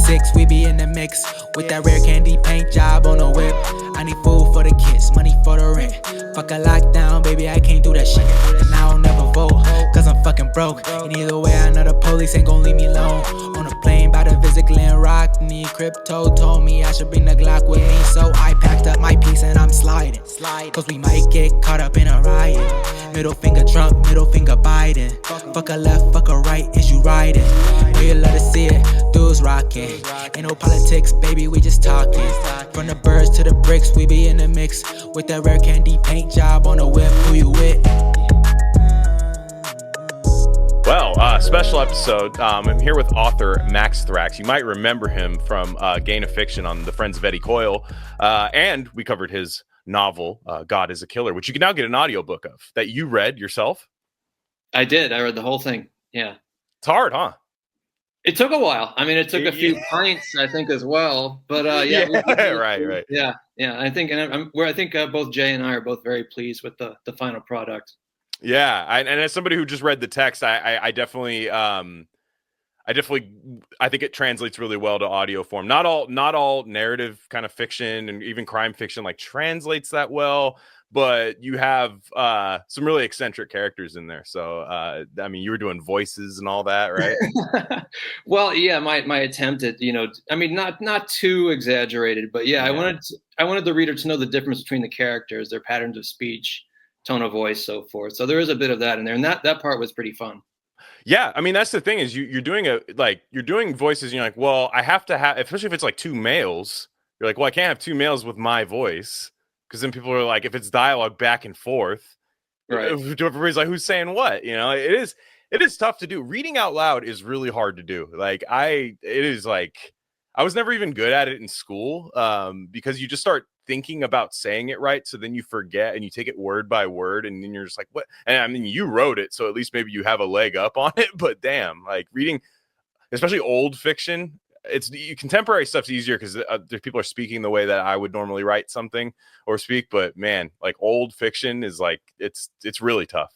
6, we be in the mix with that rare candy paint job on the whip. I need food for the kids, money for the rent. Fuck a lockdown, baby, I can't do that shit. And I don't never vote, cause I'm fucking broke. And either way, I know the police ain't gon' leave me alone. On a plane, bout to visit Glen Rockney. Crypto told me I should bring the Glock with me, so I packed up my piece and I'm sliding. Cause we might get caught up in a riot. Middle finger Trump, middle finger Biden. Fuck a left, fuck a right, is you riding? Know you love to see it, dudes rocking. Ain't no politics, baby, we just talking. From the birds to the bricks, we be in the mix with that rare candy paint job on the whip. Who you with? Well, special episode. I'm here with author Max Thrax. You might remember him from Gain of Fiction on The Friends of Eddie Coyle. And we covered his novel, God is a Killer, which you can now get an audiobook of that you read yourself. I did. I read the whole thing. Yeah. It's hard, huh? It took a while. I mean, it took a few pints, I think, as well. But right. Yeah. I think, I think both Jay and I are both very pleased with the final product. Yeah, and as somebody who just read the text, I definitely, I think it translates really well to audio form. Not all narrative kind of fiction and even crime fiction like translates that well, but you have some really eccentric characters in there. So, I mean, you were doing voices and all that, right? Well, yeah, my attempt at, I mean, not too exaggerated, but yeah. I wanted the reader to know the difference between the characters, their patterns of speech, tone of voice, so forth. So there is a bit of that in there, and that part was pretty fun. Yeah, I mean, that's the thing is you're doing voices, and you're like, well, I have to have, especially if it's like two males, you're like, well, I can't have two males with my voice, because then people are like, if it's dialogue back and forth, right? Everybody's like, who's saying what? It is tough to do. Reading out loud is really hard to do. I was never even good at it in school, because you just start thinking about saying it right, so then you forget and you take it word by word, and then you're just like, what? And I mean, you wrote it, so at least maybe you have a leg up on it, but damn, like reading especially old fiction, contemporary stuff's easier because people are speaking the way that I would normally write something or speak, but man, like old fiction is like it's really tough.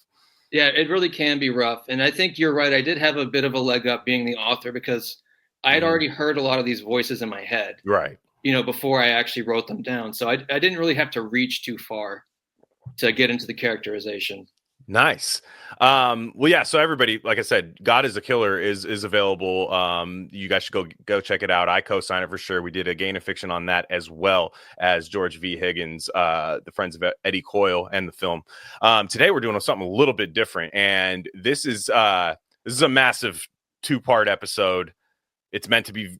Yeah, it really can be rough, and I think you're right. I did have a bit of a leg up being the author because I had already heard a lot of these voices in my head, right? Before I actually wrote them down. So I didn't really have to reach too far to get into the characterization. Nice. Well, yeah. So everybody, like I said, God is a Killer is available. You guys should go check it out. I co-sign it for sure. We did a Gain of Fiction on that as well as George V. Higgins, The Friends of Eddie Coyle, and the film. Today we're doing something a little bit different, and this is a massive 2-part episode. It's meant to be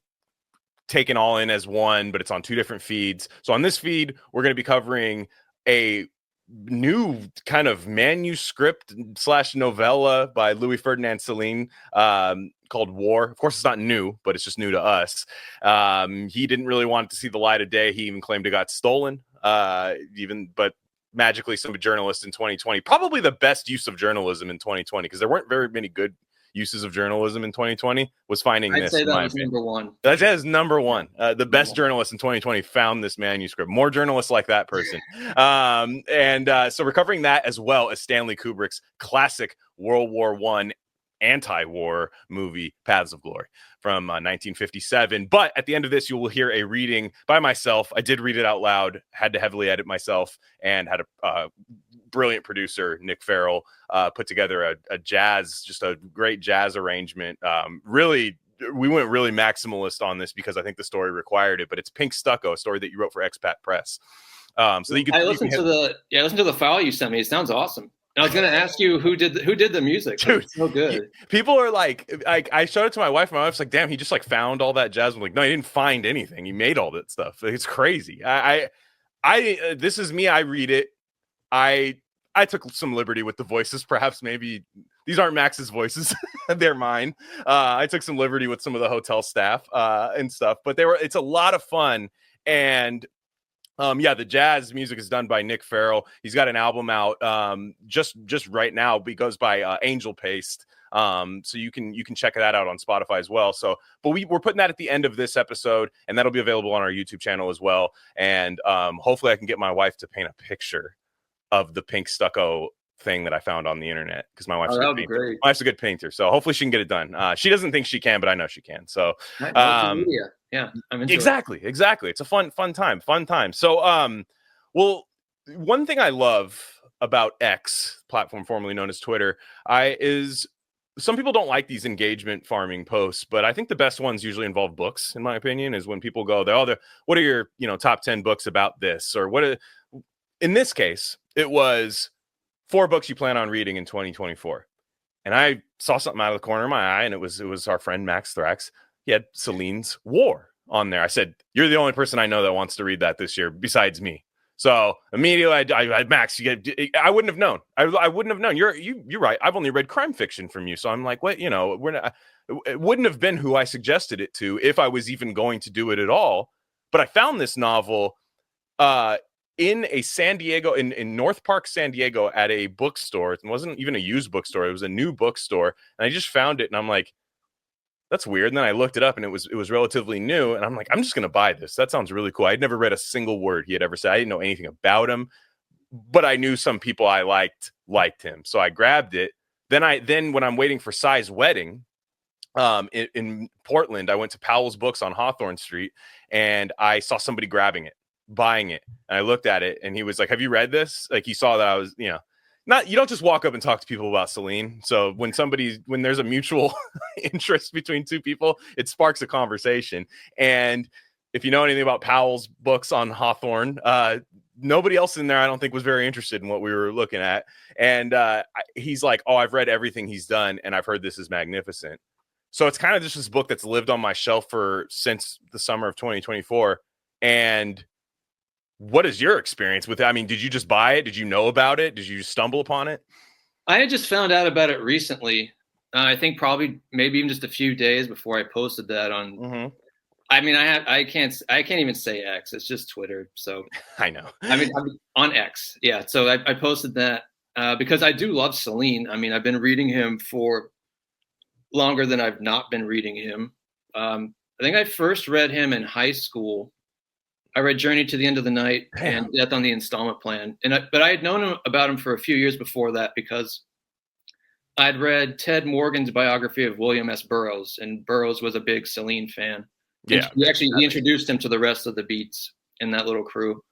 taken all in as one, but it's on 2 different feeds. So on this feed, we're going to be covering a new kind of manuscript / novella by Louis Ferdinand Céline, called War. Of course, it's not new, but it's just new to us. He didn't really want it to see the light of day. He even claimed it got stolen, but magically some journalists in 2020, probably the best use of journalism in 2020, because there weren't very many good uses of journalism in 2020, was finding this. I'd say that was number one. That is number one. The best journalists in 2020 found this manuscript. More journalists like that person. So we're covering that as well as Stanley Kubrick's classic World War I anti-war movie, Paths of Glory, from 1957. But at the end of this, you will hear a reading by myself. I did read it out loud, had to heavily edit myself, and had a brilliant producer, Nich Farrell, put together just a great jazz arrangement. We went really maximalist on this because I think the story required it, but it's Pink Stucco, a story that you wrote for Expat Press. So that you could, I listened to the file you sent me. It sounds awesome. And I was going to ask you who did the music. Dude, it's so good. People are like, I showed it to my wife. My wife's like, damn, he just like found all that jazz. I'm like, no, he didn't find anything. He made all that stuff. It's crazy. This is me. I read it. I took some liberty with the voices. Perhaps maybe these aren't Max's voices. They're mine. I took some liberty with some of the hotel staff and stuff, but it's a lot of fun. And the jazz music is done by Nich Farrell. He's got an album out just right now. It goes by Angel Paste. So you can check that out on Spotify as well. So, but we're putting that at the end of this episode, and that'll be available on our YouTube channel as well. And hopefully I can get my wife to paint a picture of the Pink Stucco thing that I found on the internet because my wife's Oh, a that good would be painter. great. My wife's a good painter, so hopefully she can get it done. She doesn't think she can, but I know she can. So Right, multimedia. Yeah, I'm into it. exactly. It's a fun time. So well, one thing I love about X, platform formerly known as Twitter, is some people don't like these engagement farming posts, but I think the best ones usually involve books, in my opinion, is when people go, what are your, top 10 books about this? Or in this case, it was 4 books you plan on reading in 2024. And I saw something out of the corner of my eye, and it was our friend Max Thrax. He had Celine's War on there. I said, "You're the only person I know that wants to read that this year, besides me." So immediately, I Max, I wouldn't have known. I wouldn't have known. You're right. I've only read crime fiction from you, so I'm like, what? We're not. It wouldn't have been who I suggested it to if I was even going to do it at all. But I found this novel in a San Diego, in North Park, San Diego, at a bookstore. It wasn't even a used bookstore. It was a new bookstore. And I just found it, and I'm like, that's weird. And then I looked it up, and it was relatively new. And I'm like, I'm just going to buy this. That sounds really cool. I'd never read a single word he had ever said. I didn't know anything about him, but I knew some people I liked him. So I grabbed it. Then when I'm waiting for Sai's wedding, in Portland, I went to Powell's Books on Hawthorne Street, and I saw somebody buying it, and I looked at it, and he was like, "Have you read this?" Like, he saw that I was, not, you don't just walk up and talk to people about Celine. So when there's a mutual interest between two people, it sparks a conversation. And if you know anything about Powell's Books on Hawthorne, nobody else in there, I don't think, was very interested in what we were looking at. And he's like, "Oh, I've read everything he's done, and I've heard this is magnificent." So it's kind of just this book that's lived on my shelf since the summer of 2024. And what is your experience with it? I mean, did you just buy it? Did you know about it? Did you stumble upon it? I had just found out about it recently. I think probably maybe even just a few days before I posted that on. Mm-hmm. I mean, I can't even say X. It's just Twitter. So I know. I mean, on X. Yeah. So I posted that because I do love Celine. I mean, I've been reading him for longer than I've not been reading him. I think I first read him in high school. I read Journey to the End of the Night and Death on the Installment Plan. But I had known about him for a few years before that because I'd read Ted Morgan's biography of William S. Burroughs, and Burroughs was a big Celine fan. Yeah. He introduced him to the rest of the Beats in that little crew.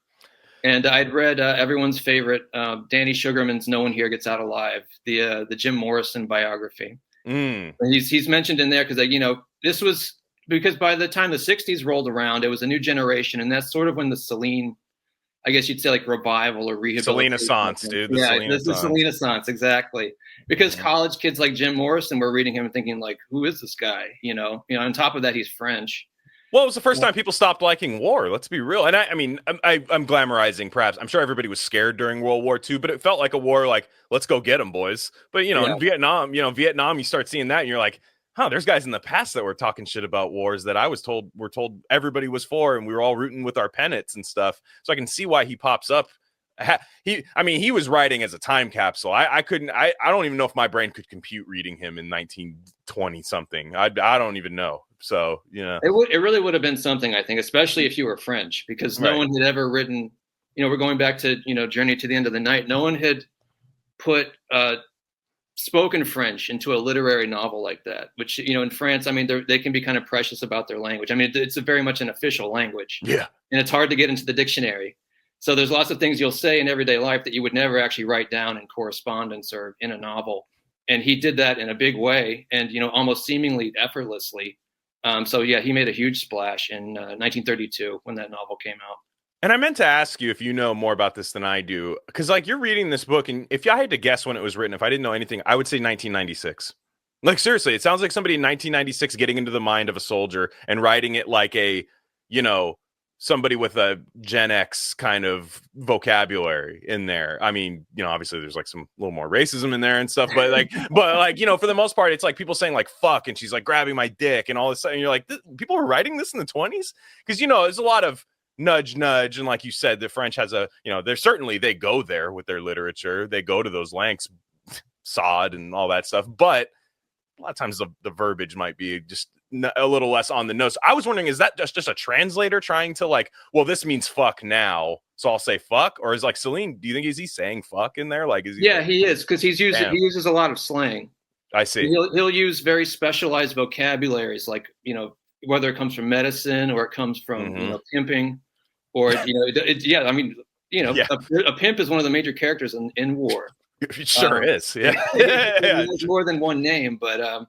And I'd read everyone's favorite, Danny Sugarman's No One Here Gets Out Alive, the Jim Morrison biography. And he's mentioned in there because, this was, because by the time the 60s rolled around, it was a new generation. And that's sort of when the Celine, I guess you'd say, like, revival or rehabilitation. Selenaissance, dude. The Selenaissance, exactly. Because college kids like Jim Morrison were reading him and thinking, like, who is this guy? On top of that, he's French. Well, it was the first time people stopped liking war. Let's be real. And I'm glamorizing, perhaps. I'm sure everybody was scared during World War II, but it felt like a war, like, let's go get them, boys. But, in Vietnam, you start seeing that, and you're like, there's guys in the past that were talking shit about wars that we're told everybody was for, and we were all rooting with our pennants and stuff. So I can see why he pops up. He was writing as a time capsule. I don't even know if my brain could compute reading him in 1920 something. I don't even know. So, it really would have been something, I think, especially if you were French, because no one had ever written, we're going back to, Journey to the End of the Night. No one had put spoken French into a literary novel like that, which, in France, I mean, they can be kind of precious about their language. I mean, it's very much an official language. Yeah. And it's hard to get into the dictionary. So there's lots of things you'll say in everyday life that you would never actually write down in correspondence or in a novel. And he did that in a big way and, almost seemingly effortlessly. He made a huge splash in 1932 when that novel came out. And I meant to ask you if you know more about this than I do, because, like, you're reading this book, and if I had to guess when it was written, if I didn't know anything, I would say 1996. Like, seriously, it sounds like somebody in 1996 getting into the mind of a soldier and writing it like a, somebody with a Gen X kind of vocabulary in there. I mean, obviously there's like some little more racism in there and stuff, but for the most part, it's like people saying like fuck, and she's like grabbing my dick and all this stuff. And you're like, people were writing this in the 20s? Because, there's a lot of nudge. And like you said, the French has they go there with their literature. They go to those lengths, Sade and all that stuff. But a lot of times the verbiage might be just a little less on the nose. I was wondering, is that just a translator trying to like, well, this means fuck now, so I'll say fuck? Or is like Céline, do you think is he saying fuck in there? Like, is he? Yeah, like, he is, because he uses a lot of slang. I see. He'll use very specialized vocabularies, like, whether it comes from medicine or it comes from pimping, or yeah. I mean, a pimp is one of the major characters in war. It sure is. Yeah, There's more than one name, but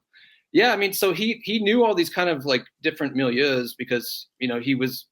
yeah. I mean, so he knew all these kind of like different milieus because he was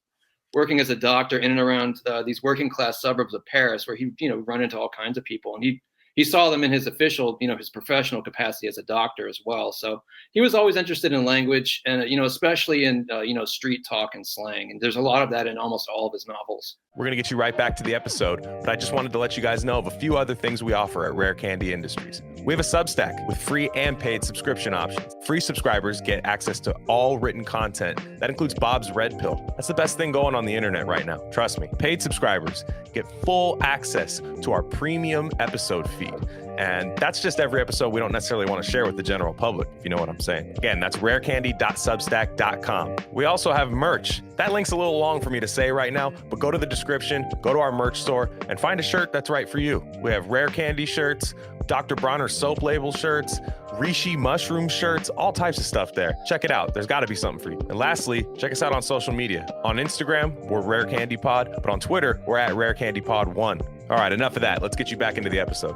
working as a doctor in and around these working class suburbs of Paris, where he run into all kinds of people, and he saw them in his official, his professional capacity as a doctor as well. So he was always interested in language, and especially in street talk and slang. And there's a lot of that in almost all of his novels. We're going to get you right back to the episode, but I just wanted to let you guys know of a few other things we offer at Rare Candy Industries. We have a Substack with free and paid subscription options. Free subscribers get access to all written content. That includes Bob's Red Pill. That's the best thing going on the internet right now. Trust me. Paid subscribers get full access to our premium episode feed. And that's just every episode we don't necessarily want to share with the general public, if you know what I'm saying. Again, that's rarecandy.substack.com. We also have merch. That link's a little long for me to say right now, but go to the description, go to our merch store, and find a shirt that's right for you. We have Rare Candy shirts, Dr. Bronner soap label shirts, Rishi mushroom shirts, all types of stuff there. Check it out. There's got to be something for you. And lastly, check us out on social media. On Instagram, we're Rare Candy Pod, but on Twitter, we're at Rare Candy Pod 1. All right, enough of that. Let's get you back into the episode.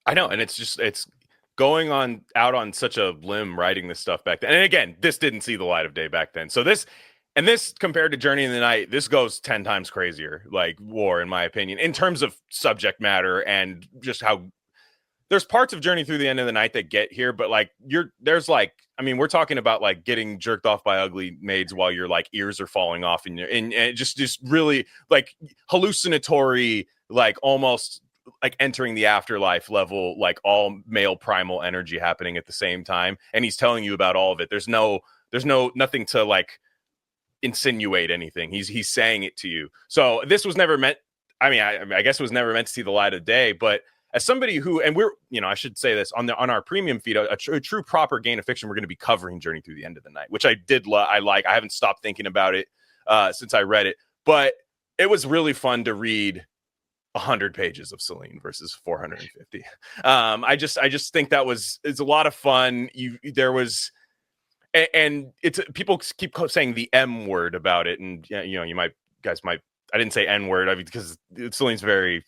I know, and it's going out on such a limb writing this stuff back then. And again, this didn't see the light of day back then. So this compared to Journey in the Night, this goes 10 times crazier, like War, in my opinion, in terms of subject matter and just how there's parts of Journey Through the End of the Night that get here, but like we're talking about like getting jerked off by ugly maids while your like ears are falling off and just really like hallucinatory, like almost like entering the afterlife level, like all male primal energy happening at the same time. And he's telling you about all of it. There's nothing to like insinuate anything. He's saying it to you. So this was never meant, I guess it was never meant to see the light of day, but as somebody who, and we're, I should say this on our premium feed, a true proper Gain of Fiction, we're going to be covering Journey Through the End of the Night, which I did I haven't stopped thinking about it since I read it, but it was really fun to read 100 pages of Céline versus 450. I just think it's a lot of fun. And it's people keep saying the M word about it, and guys might. I didn't say N word because Céline's very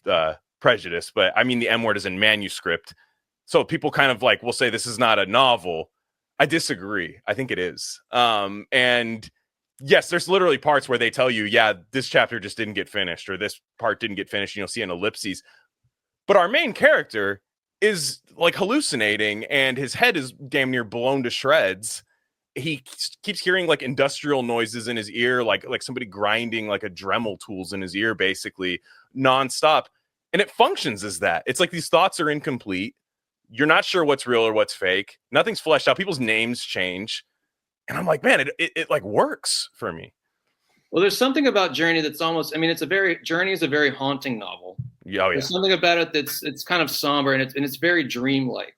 prejudiced, but I mean the M word is in manuscript. So people kind of like will say this is not a novel. I disagree. I think it is. And yes, there's literally parts where they tell you, yeah, this chapter just didn't get finished, or this part didn't get finished. You'll see an ellipses. But our main character is like hallucinating, and his head is damn near blown to shreds. He keeps hearing like industrial noises in his ear, like somebody grinding like a Dremel tools in his ear, basically nonstop. And it functions as that. It's like these thoughts are incomplete. You're not sure what's real or what's fake. Nothing's fleshed out. People's names change. And I'm like, man, it like works for me. Well, there's something about Journey that's almost, Journey is a very haunting novel. Yeah, There's something about it it's kind of somber, and it's very dreamlike.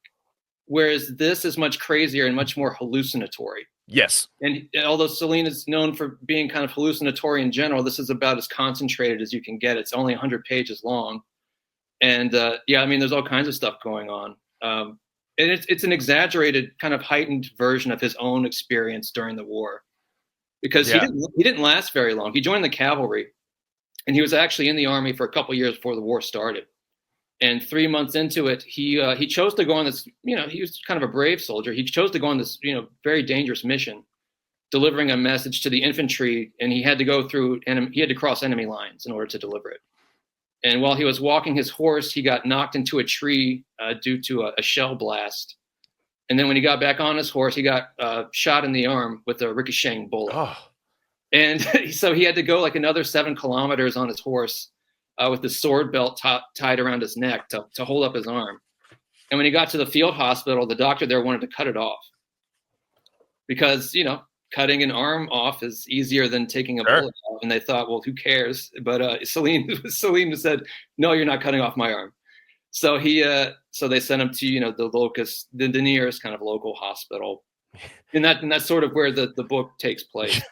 Whereas this is much crazier and much more hallucinatory. Yes. And although Céline is known for being kind of hallucinatory in general, this is about as concentrated as you can get. It's only 100 pages long. And there's all kinds of stuff going on. And it's an exaggerated, kind of heightened version of his own experience during the war. Because he didn't last very long. He joined the cavalry, and he was actually in the army for a couple of years before the war started. And 3 months into it, he chose to go on this, he was kind of a brave soldier. He chose to go on this, very dangerous mission, delivering a message to the infantry. And he had to go through, and he had to cross enemy lines in order to deliver it. And while he was walking his horse, he got knocked into a tree due to a shell blast. And then when he got back on his horse, he got shot in the arm with a ricocheting bullet. Oh. And so he had to go like another 7 kilometers on his horse with the sword belt tied around his neck to hold up his arm. And when he got to the field hospital, the doctor there wanted to cut it off. Because, cutting an arm off is easier than taking a bullet off. And they thought, well, who cares? But Céline said, no, you're not cutting off my arm. So so they sent him to, the nearest kind of local hospital. And that's sort of where the book takes place.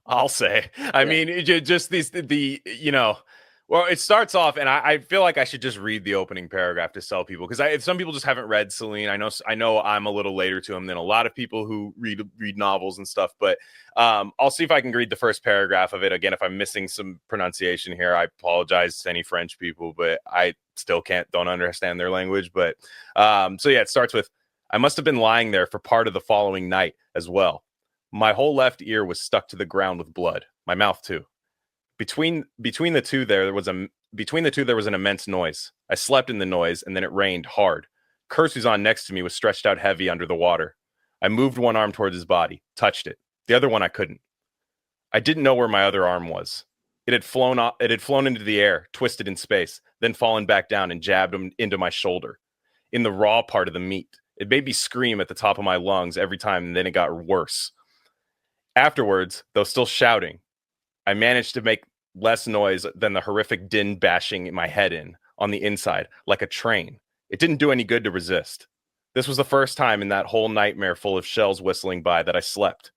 I'll say. I mean, just well, it starts off, and I feel like I should just read the opening paragraph to sell people, because if some people just haven't read Céline, I know I'm a little later to him than a lot of people who read novels and stuff, but I'll see if I can read the first paragraph of it. Again, if I'm missing some pronunciation here, I apologize to any French people, but I still don't understand their language. But so yeah, it starts with, I must have been lying there for part of the following night as well. My whole left ear was stuck to the ground with blood. My mouth too. Between the two there was an immense noise. I slept in the noise, and then it rained hard. Kurz, who's on next to me, was stretched out heavy under the water. I moved one arm towards his body, touched it. The other one I couldn't. I didn't know where my other arm was. It had flown into the air, twisted in space, then fallen back down and jabbed him into my shoulder, in the raw part of the meat. It made me scream at the top of my lungs every time, and then it got worse. Afterwards, though still shouting, I managed to make less noise than the horrific din bashing my head on the inside, like a train. It didn't do any good to resist. This was the first time in that whole nightmare full of shells whistling by that I slept.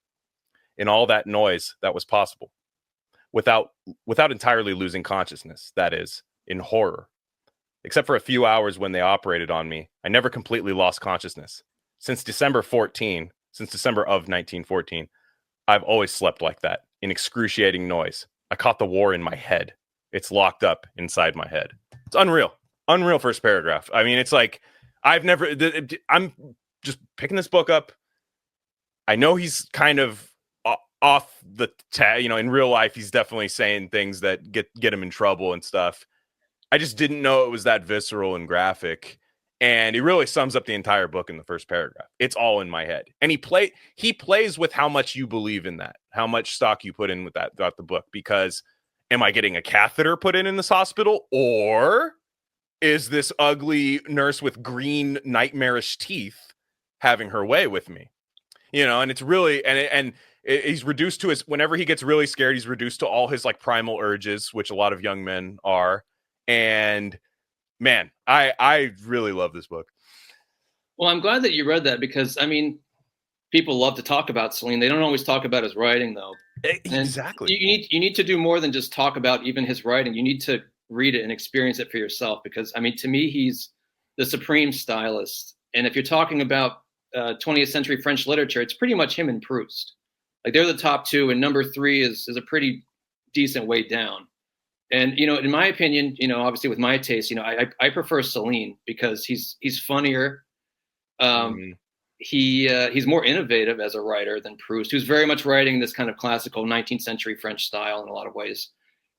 In all that noise, that was possible. Without entirely losing consciousness, that is, in horror. Except for a few hours when they operated on me, I never completely lost consciousness. Since December of 1914, I've always slept like that, in excruciating noise. I caught the war in my head. It's locked up inside my head. It's unreal. Unreal first paragraph. I mean, it's like, I'm just picking this book up. I know he's kind of off the in real life, he's definitely saying things that get him in trouble and stuff. I just didn't know it was that visceral and graphic. And he really sums up the entire book in the first paragraph. It's all in my head. And he plays with how much you believe in that, how much stock you put in with that throughout the book. Because am I getting a catheter put in this hospital? Or is this ugly nurse with green nightmarish teeth having her way with me? And it's really, and he's reduced to whenever he gets really scared, he's reduced to all his like primal urges, which a lot of young men are. And man, I really love this book. Well, I'm glad that you read that, because I mean, people love to talk about Céline. They don't always talk about his writing, though. Exactly. And you need to do more than just talk about even his writing. You need to read it and experience it for yourself, because I mean, to me, he's the supreme stylist. And if you're talking about 20th century French literature, it's pretty much him and Proust. Like, they're the top two, and number three is a pretty decent way down. And, in my opinion, obviously with my taste, I prefer Céline, because he's funnier. He's more innovative as a writer than Proust, who's very much writing this kind of classical 19th century French style in a lot of ways.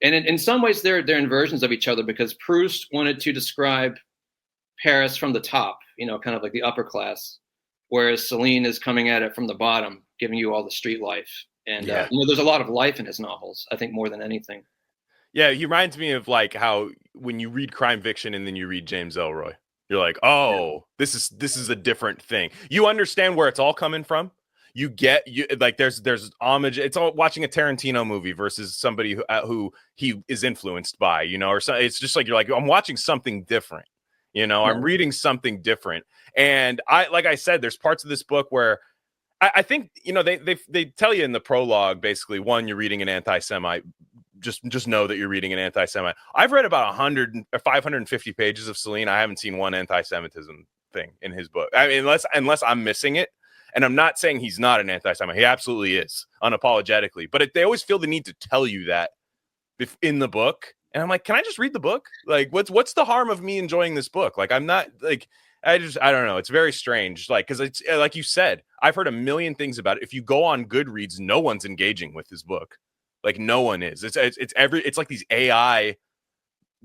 And in some ways, they're inversions of each other, because Proust wanted to describe Paris from the top, kind of like the upper class, whereas Céline is coming at it from the bottom, giving you all the street life. And there's a lot of life in his novels, I think, more than anything. Yeah, he reminds me of like how when you read crime fiction and then you read James Ellroy, you're like, oh, this is a different thing. You understand where it's all coming from. There's homage. It's all watching a Tarantino movie versus somebody who he is influenced by, or so. It's just like, you're like, I'm watching something different. I'm reading something different. And like I said, there's parts of this book where I think, they tell you in the prologue, basically, one, you're reading an anti-Semite. Just know that you're reading an anti-Semite. I've read about 100 or 550 pages of Céline. I haven't seen one anti-Semitism thing in his book. I mean, unless I'm missing it. And I'm not saying he's not an anti-Semite. He absolutely is, unapologetically. But they always feel the need to tell you that in the book. And I'm like, can I just read the book? Like, what's the harm of me enjoying this book? Like, I'm not like, I don't know. It's very strange. Like, because it's like you said, I've heard a million things about it. If you go on Goodreads, no one's engaging with his book. Like, no one is. It's like these AI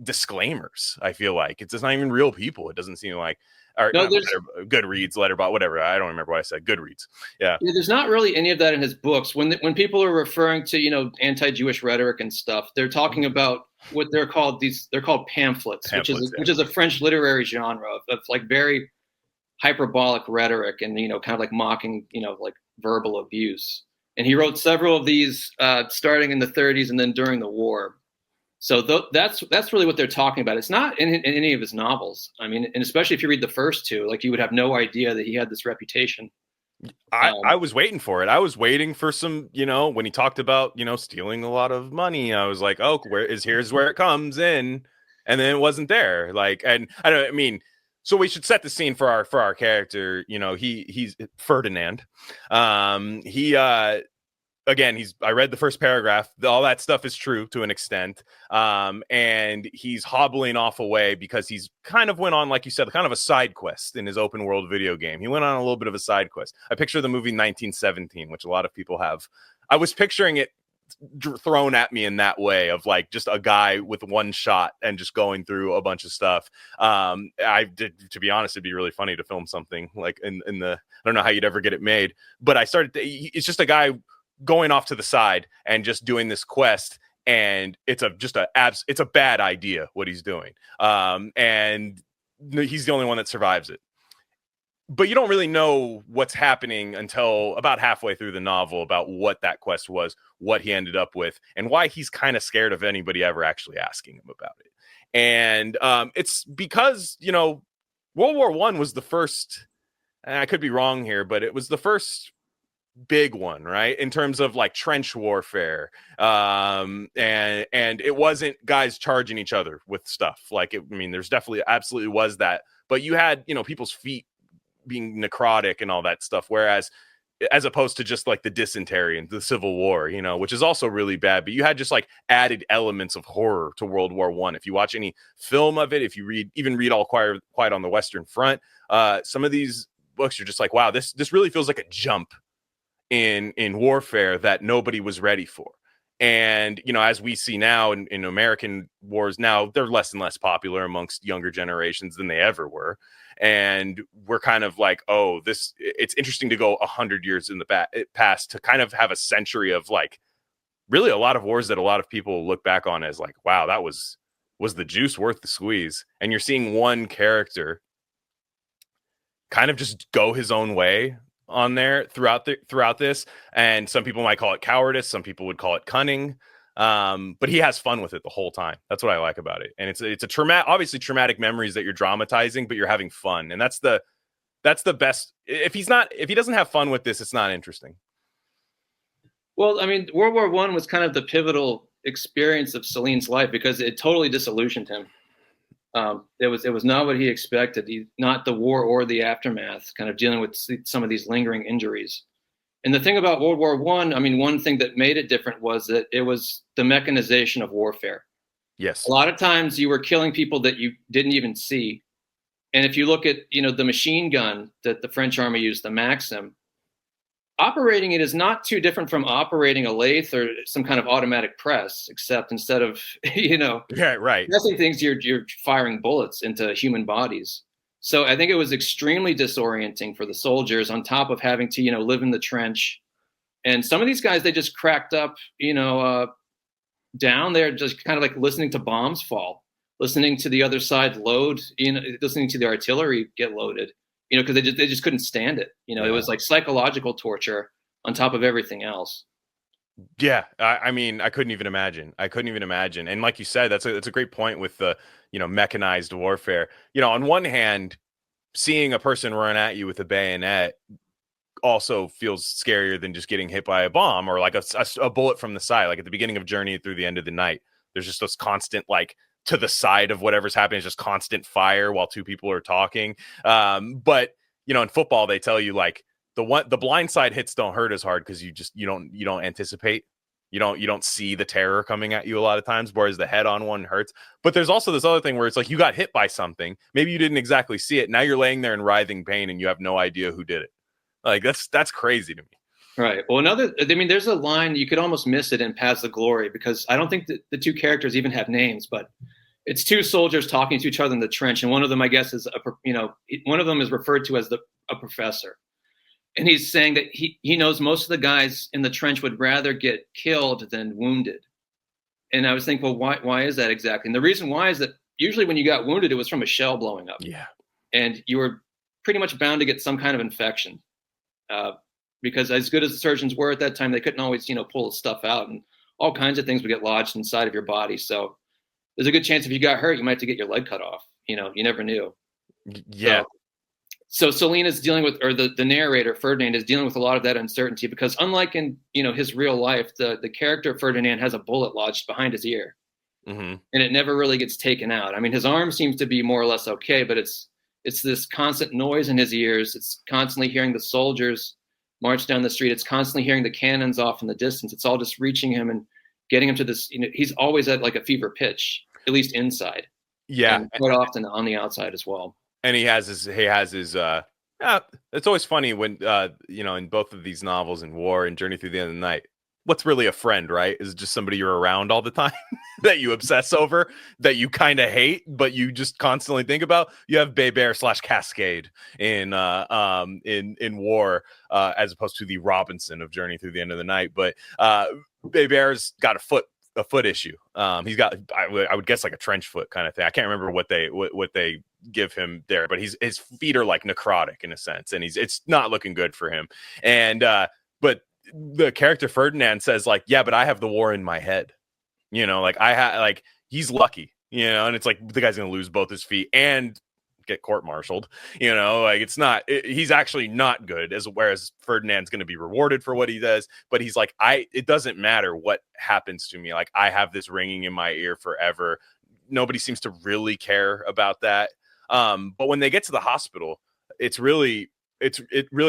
disclaimers. I feel like it's not even real people. It doesn't seem like. Or no, Goodreads, Letterboxd, whatever. I don't remember what I said. Goodreads. Yeah. There's not really any of that in his books. When people are referring to anti-Jewish rhetoric and stuff, they're talking about what they're called. They're called pamphlets, which is a French literary genre of like very hyperbolic rhetoric and kind of like mocking like verbal abuse. And he wrote several of these starting in the 30s and then during the war. So that's really what they're talking about. It's not in any of his novels. I mean, and especially if you read the first two, like you would have no idea that he had this reputation. I was waiting for it. I was waiting for some, when he talked about, stealing a lot of money, I was like, oh, here's where it comes in. And then it wasn't there. Like, and I mean, so we should set the scene for our character. He's Ferdinand. Again, I read the first paragraph. All that stuff is true to an extent. And he's hobbling off away because he's kind of went on, like you said, kind of a side quest in his open world video game. He went on a little bit of a side quest. I picture the movie 1917, which a lot of people have. I was picturing it thrown at me in that way of like just a guy with one shot and just going through a bunch of stuff. To be honest, it'd be really funny to film something like in the, I don't know how you'd ever get it made, but it's just a guy going off to the side and just doing this quest, and it's a bad idea what he's doing, and he's the only one that survives it. But you don't really know what's happening until about halfway through the novel about what that quest was, what he ended up with, and why he's kind of scared of anybody ever actually asking him about it. And it's because World War I was the first, and I could be wrong here, but it was the first big one, right, in terms of like trench warfare, and it wasn't guys charging each other with stuff like it. I mean, there's definitely absolutely was that, but you had people's feet being necrotic and all that stuff, whereas as opposed to just like the dysentery and the Civil War, which is also really bad, but you had just like added elements of horror to World War I. If you watch any film of it, if you read All Quiet on the Western Front, some of these books, you're just like, wow, this really feels like a jump in warfare that nobody was ready for. And as we see now in American wars now, they're less and less popular amongst younger generations than they ever were, and we're kind of like, oh, it's interesting to go 100 years in the past to kind of have a century of like really a lot of wars that a lot of people look back on as like, wow, that was the juice worth the squeeze. And you're seeing one character kind of just go his own way on there throughout this, and some people might call it cowardice, some people would call it cunning, but he has fun with it the whole time. That's what I like about it. And it's a obviously traumatic memories that you're dramatizing, but you're having fun, and that's the best. If he doesn't have fun with this, it's not interesting. Well, I mean, World War I was kind of the pivotal experience of Céline's life because it totally disillusioned him. It was not what he expected. Not the war or the aftermath, kind of dealing with some of these lingering injuries. And the thing about World War I mean, one thing that made it different was that it was the mechanization of warfare. Yes. A lot of times you were killing people that you didn't even see. And if you look at, the machine gun that the French army used, the Maxim, operating it is not too different from operating a lathe or some kind of automatic press, except instead of, yeah, right, pressing things, you're firing bullets into human bodies. So I think it was extremely disorienting for the soldiers, on top of having to, live in the trench. And some of these guys, they just cracked up, down there, just kind of like listening to bombs fall, listening to the other side load, listening to the artillery get loaded. Because they just couldn't stand it. It was like psychological torture on top of everything else. Yeah, I mean, I couldn't even imagine. And like you said, that's a great point with the mechanized warfare. On one hand, seeing a person run at you with a bayonet also feels scarier than just getting hit by a bomb or like a bullet from the side. Like at the beginning of Journey Through the End of the Night, there's just this constant like, to the side of whatever's happening is just constant fire while two people are talking. But in football, they tell you like the blind side hits don't hurt as hard because you don't anticipate, you don't see the terror coming at you a lot of times, whereas the head on one hurts. But there's also this other thing where it's like you got hit by something, maybe you didn't exactly see it. Now you're laying there in writhing pain and you have no idea who did it. Like that's crazy to me. Right. Well, there's a line you could almost miss it in Paths of Glory, because I don't think that the two characters even have names, but it's two soldiers talking to each other in the trench, and one of them, I guess, is one of them is referred to as a professor, and he's saying that he knows most of the guys in the trench would rather get killed than wounded. And I was thinking, well, why is that exactly? And the reason why is that usually when you got wounded, it was from a shell blowing up. Yeah, and you were pretty much bound to get some kind of infection, because as good as the surgeons were at that time, they couldn't always pull the stuff out, and all kinds of things would get lodged inside of your body. So there's a good chance if you got hurt, you might have to get your leg cut off. You know, you never knew. Yeah. So Céline is dealing with, or the narrator Ferdinand is dealing with a lot of that uncertainty, because unlike in, you know, his real life, the character Ferdinand has a bullet lodged behind his ear, and it never really gets taken out. I mean, his arm seems to be more or less okay, but it's this constant noise in his ears. It's constantly hearing the soldiers march down the street. It's constantly hearing the cannons off in the distance. It's all just reaching him and getting him to this. You know, he's always at like a fever pitch, at least inside. Yeah, and quite often on the outside as well. And he has his it's always funny when you know, in both of these novels, in War and Journey Through the End of the Night, what's really a friend, right? Is just somebody you're around all the time that you obsess over, that you kind of hate, but you just constantly think about. You have Bébert / Cascade in War, as opposed to the Robinson of Journey Through the End of the Night. But Bébert's got a foot issue. He's got, I would guess, like a trench foot kind of thing. I can't remember what they give him there, but his feet are like necrotic in a sense, and it's not looking good for him. And but the character Ferdinand says, like, yeah, but I have the war in my head, you know, like he's lucky, you know, and it's like the guy's gonna lose both his feet and get court-martialed, you know, like he's actually not good, whereas Ferdinand's going to be rewarded for what he does, but he's like, it doesn't matter what happens to me, like I have this ringing in my ear forever. Nobody seems to really care about that. But when they get to the hospital, it really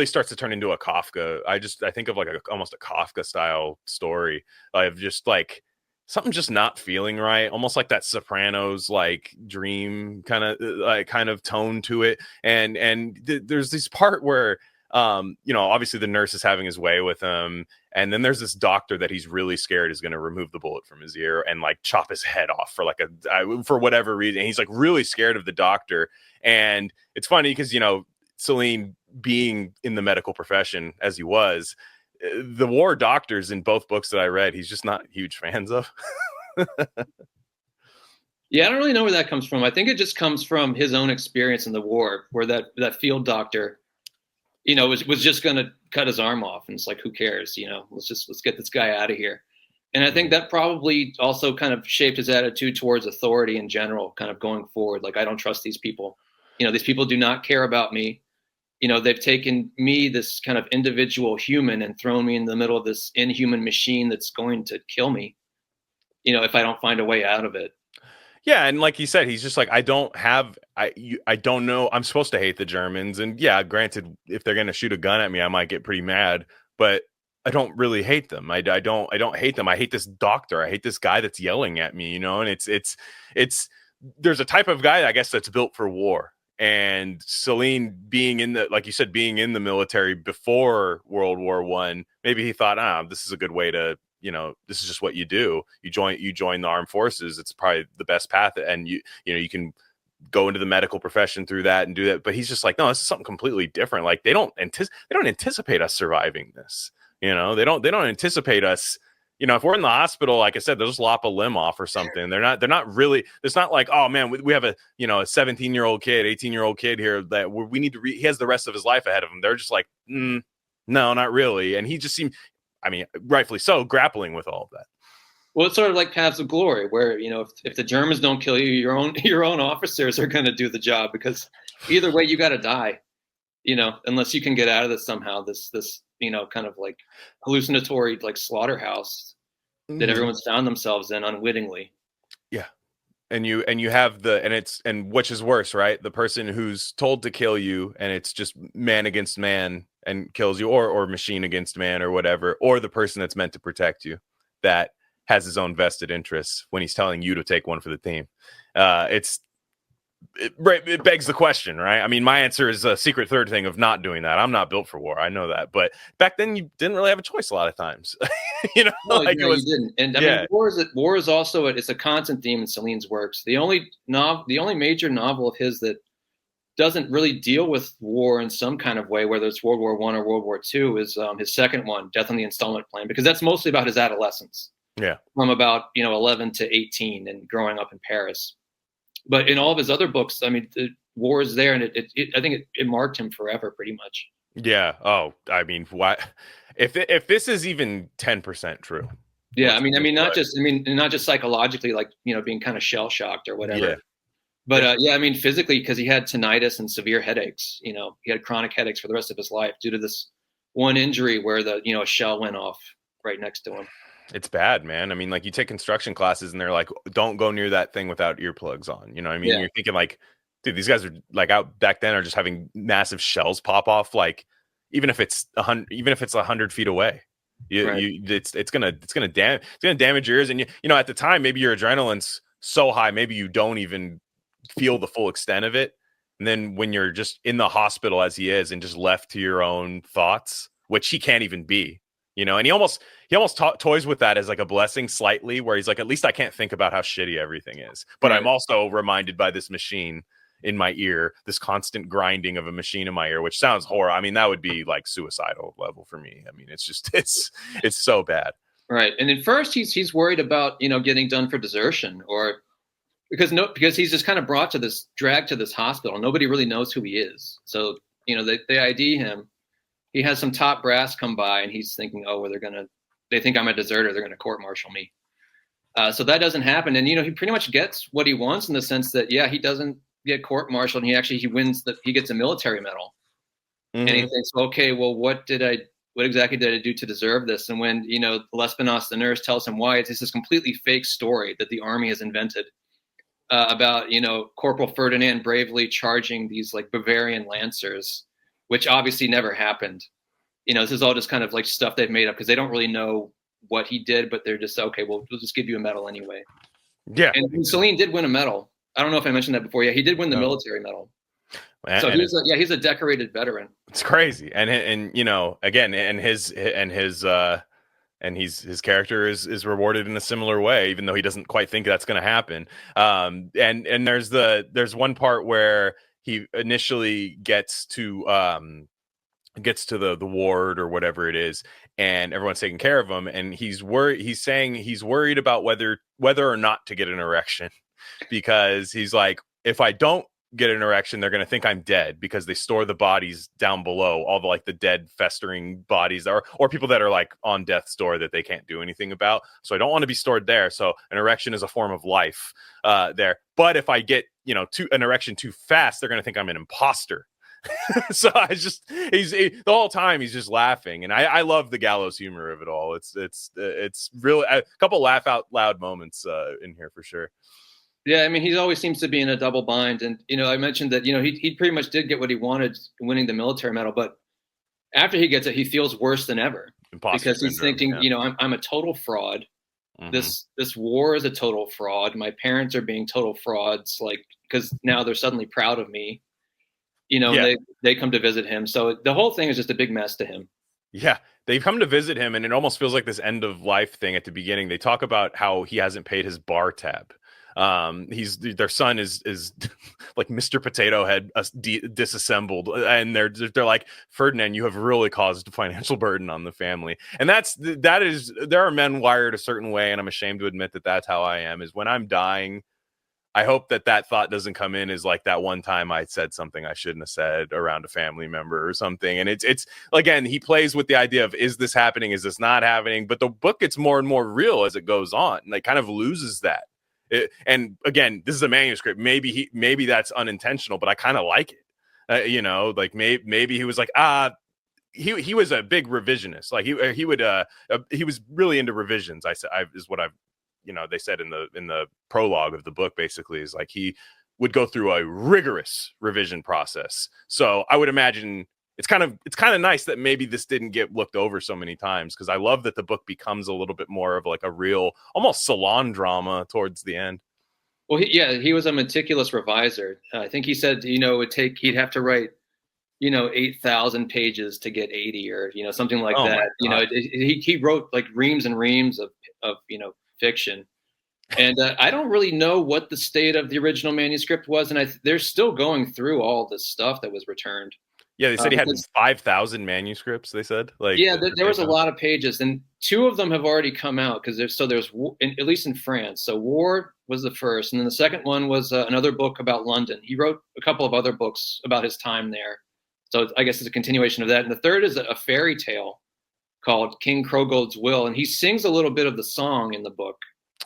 starts to turn into a Kafka. I think of like almost a Kafka style story of just like something just not feeling right, almost like that Sopranos like dream kind of tone to it. And there's this part where you know, obviously the nurse is having his way with him, and then there's this doctor that he's really scared is going to remove the bullet from his ear and like chop his head off for whatever reason. And he's like really scared of the doctor. And it's funny because, you know, Céline, being in the medical profession as he was, the war doctors in both books that I read, he's just not huge fans of. Yeah, I don't really know where that comes from. I think it just comes from his own experience in the war, where that field doctor, you know, was just going to cut his arm off, and it's like, who cares? You know, let's get this guy out of here. And I think that probably also kind of shaped his attitude towards authority in general, kind of going forward. Like, I don't trust these people. You know, these people do not care about me. You know, they've taken me, this kind of individual human, and thrown me in the middle of this inhuman machine that's going to kill me, you know, if I don't find a way out of it. Yeah, and like he said, he's just like, I don't know. I'm supposed to hate the Germans, and yeah, granted, if they're gonna shoot a gun at me, I might get pretty mad, but I don't really hate them. I don't hate them. I hate this doctor. I hate this guy that's yelling at me, you know. And it's there's a type of guy, I guess, that's built for war. And Céline, being in the military before World War I, maybe he thought, this is a good way to, you know, this is just what you do. You join the armed forces. It's probably the best path. And you can go into the medical profession through that and do that. But he's just like, no, this is something completely different. Like they don't anticipate us surviving this. You know, they don't anticipate us. You know, if we're in the hospital, like I said, they'll just lop a limb off or something. They're not really, it's not like, oh man, we have a 17-year-old kid, 18-year-old kid here that we need to he has the rest of his life ahead of him. They're just like, no, not really. And he just seemed, I mean, rightfully so, grappling with all of that. Well, it's sort of like Paths of Glory, where, you know, if the Germans don't kill you, your own officers are going to do the job, because either way, you got to die, you know, unless you can get out of this somehow, this, you know, kind of like hallucinatory, like slaughterhouse that everyone's found themselves in unwittingly. Yeah. And you have and which is worse, right? The person who's told to kill you, and it's just man against man and kills you, or machine against man or whatever, or the person that's meant to protect you that has his own vested interests when he's telling you to take one for the team. It begs the question, right? I mean, my answer is a secret third thing of not doing that. I'm not built for war. I know that. But back then you didn't really have a choice a lot of times. You know, no, like you didn't. And I mean, war is also it's a constant theme in Céline's works. The only major novel of his that doesn't really deal with war in some kind of way, whether it's World War I or World War II, is his second one, Death on the Installment Plan, because that's mostly about his adolescence. Yeah. From about, 11 to 18 and growing up in Paris. But in all of his other books, I mean, the war is there, and I think it marked him forever, pretty much. Yeah. Oh, I mean, why? If this is even 10% true, Yeah, I mean, not just psychologically, like, being kind of shell shocked or whatever. Yeah. But yeah, I mean, physically, because he had tinnitus and severe headaches. He had chronic headaches for the rest of his life due to this one injury where a shell went off right next to him. It's bad, man. I mean, like, you take construction classes and they're like, don't go near that thing without earplugs on. You know what I mean? Yeah. You're thinking like, dude, these guys are like out back then are just having massive shells pop off. Like, even if it's 100 feet away, it's gonna damage your ears. And at the time, maybe your adrenaline's so high, maybe you don't even feel the full extent of it. And then when you're just in the hospital as he is and just left to your own thoughts, which he can't even be, and he almost toys with that as like a blessing slightly, where he's like, at least I can't think about how shitty everything is. But I'm also reminded by this machine in my ear, this constant grinding of a machine in my ear, which sounds horrible. I mean, that would be like suicidal level for me. I mean, it's just, it's so bad. Right. And at first he's worried about, getting done for desertion, or because he's just kind of dragged to this hospital. Nobody really knows who he is. So, they ID him. He has some top brass come by and he's thinking, oh, well, they think I'm a deserter. They're going to court-martial me. So that doesn't happen. And, he pretty much gets what he wants in the sense that, yeah, he doesn't get court-martialed, and he wins he gets a military medal. Mm-hmm. And he thinks, okay, well, what exactly did I do to deserve this? And when, Lespinasse, the nurse, tells him why, it's this completely fake story that the army has invented about, Corporal Ferdinand bravely charging these like Bavarian lancers, which obviously never happened. This is all just kind of like stuff they've made up because they don't really know what he did, but they're just, okay, well, we'll just give you a medal anyway. Yeah. And Céline did win a medal. I don't know if I mentioned that before. Yeah, he did win the military medal. So he's a decorated veteran. It's crazy. And again, and his character is rewarded in a similar way, even though he doesn't quite think that's going to happen. And there's one part where he initially gets to the ward or whatever it is, and everyone's taking care of him, and he's worried. He's saying he's worried about whether or not to get an erection, because he's like, if I don't get an erection, they're going to think I'm dead, because they store the bodies down below, all the dead festering bodies, or people that are like on death's door that they can't do anything about. So I don't want to be stored there. So an erection is a form of life there. But if I get an erection too fast, they're going to think I'm an imposter. So the whole time he's just laughing, and I love the gallows humor of it all. It's really a couple laugh out loud moments in here for sure. Yeah, I mean, he always seems to be in a double bind. And, I mentioned that, he pretty much did get what he wanted winning the military medal. But after he gets it, he feels worse than ever. Imposter because he's syndrome, thinking, I'm a total fraud. Mm-hmm. This war is a total fraud. My parents are being total frauds, like, because now they're suddenly proud of me. They come to visit him. So the whole thing is just a big mess to him. Yeah, they come to visit him, and it almost feels like this end of life thing at the beginning. They talk about how he hasn't paid his bar tab. Their son is like Mr. Potato Head disassembled, and they're like, Ferdinand, you have really caused a financial burden on the family. And there are men wired a certain way, and I'm ashamed to admit that that's how I am. Is when I'm dying, I hope that thought doesn't come in as like that one time I said something I shouldn't have said around a family member or something. And it's again, he plays with the idea of, is this happening? Is this not happening? But the book gets more and more real as it goes on, and it kind of loses that. And again, this is a manuscript. Maybe that's unintentional, but I kind of like it. Like maybe he was like, he was a big revisionist. Like he was really into revisions. They said in the prologue of the book, basically, is like he would go through a rigorous revision process. So I would imagine it's kind of nice that maybe this didn't get looked over so many times, because I love that the book becomes a little bit more of like a real, almost salon drama towards the end. Well, he was a meticulous reviser. I think he said, he'd have to write, 8,000 pages to get 80, or, something like that. He wrote like reams and reams of fiction. And I don't really know what the state of the original manuscript was. And they're still going through all the stuff that was returned. Yeah, they said he had 5,000 manuscripts. They said, like, there was a lot of pages, and 2 of them have already come out, because there's at least in France. So War was the first, and then the second one was another book about London. He wrote a couple of other books about his time there. So I guess it's a continuation of that. And the third is a fairy tale called King Krogold's Will, and he sings a little bit of the song in the book.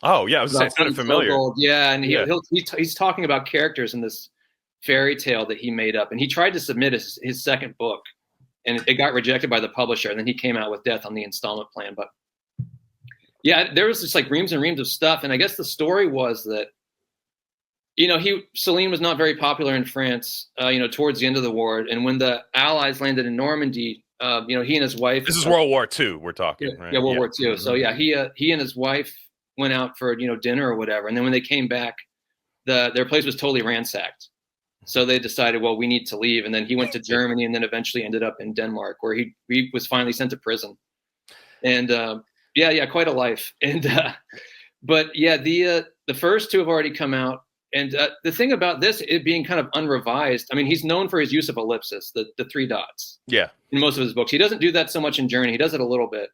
Oh yeah, I was saying it sounded familiar. Yeah, and he's talking about characters in this fairy tale that he made up, and he tried to submit his second book, and it got rejected by the publisher, and then he came out with Death on the Installment Plan. But yeah, there was just like reams and reams of stuff, and I guess the story was that, you know, Céline was not very popular in France, you know, towards the end of the war, and when the Allies landed in Normandy, you know, he and his wife. This is World War II. We're talking, right? Yeah, World War II. So yeah, he and his wife went out for, you know, dinner or whatever, and then when they came back, their place was totally ransacked. So they decided, well, we need to leave, and then he went to Germany, and then eventually ended up in Denmark, where he was finally sent to prison. And yeah, quite a life. And but yeah, the first two have already come out. And the thing about this, it being kind of unrevised, I mean, he's known for his use of ellipsis, the three dots. Yeah. In most of his books, he doesn't do that so much in Journey. He does it a little bit,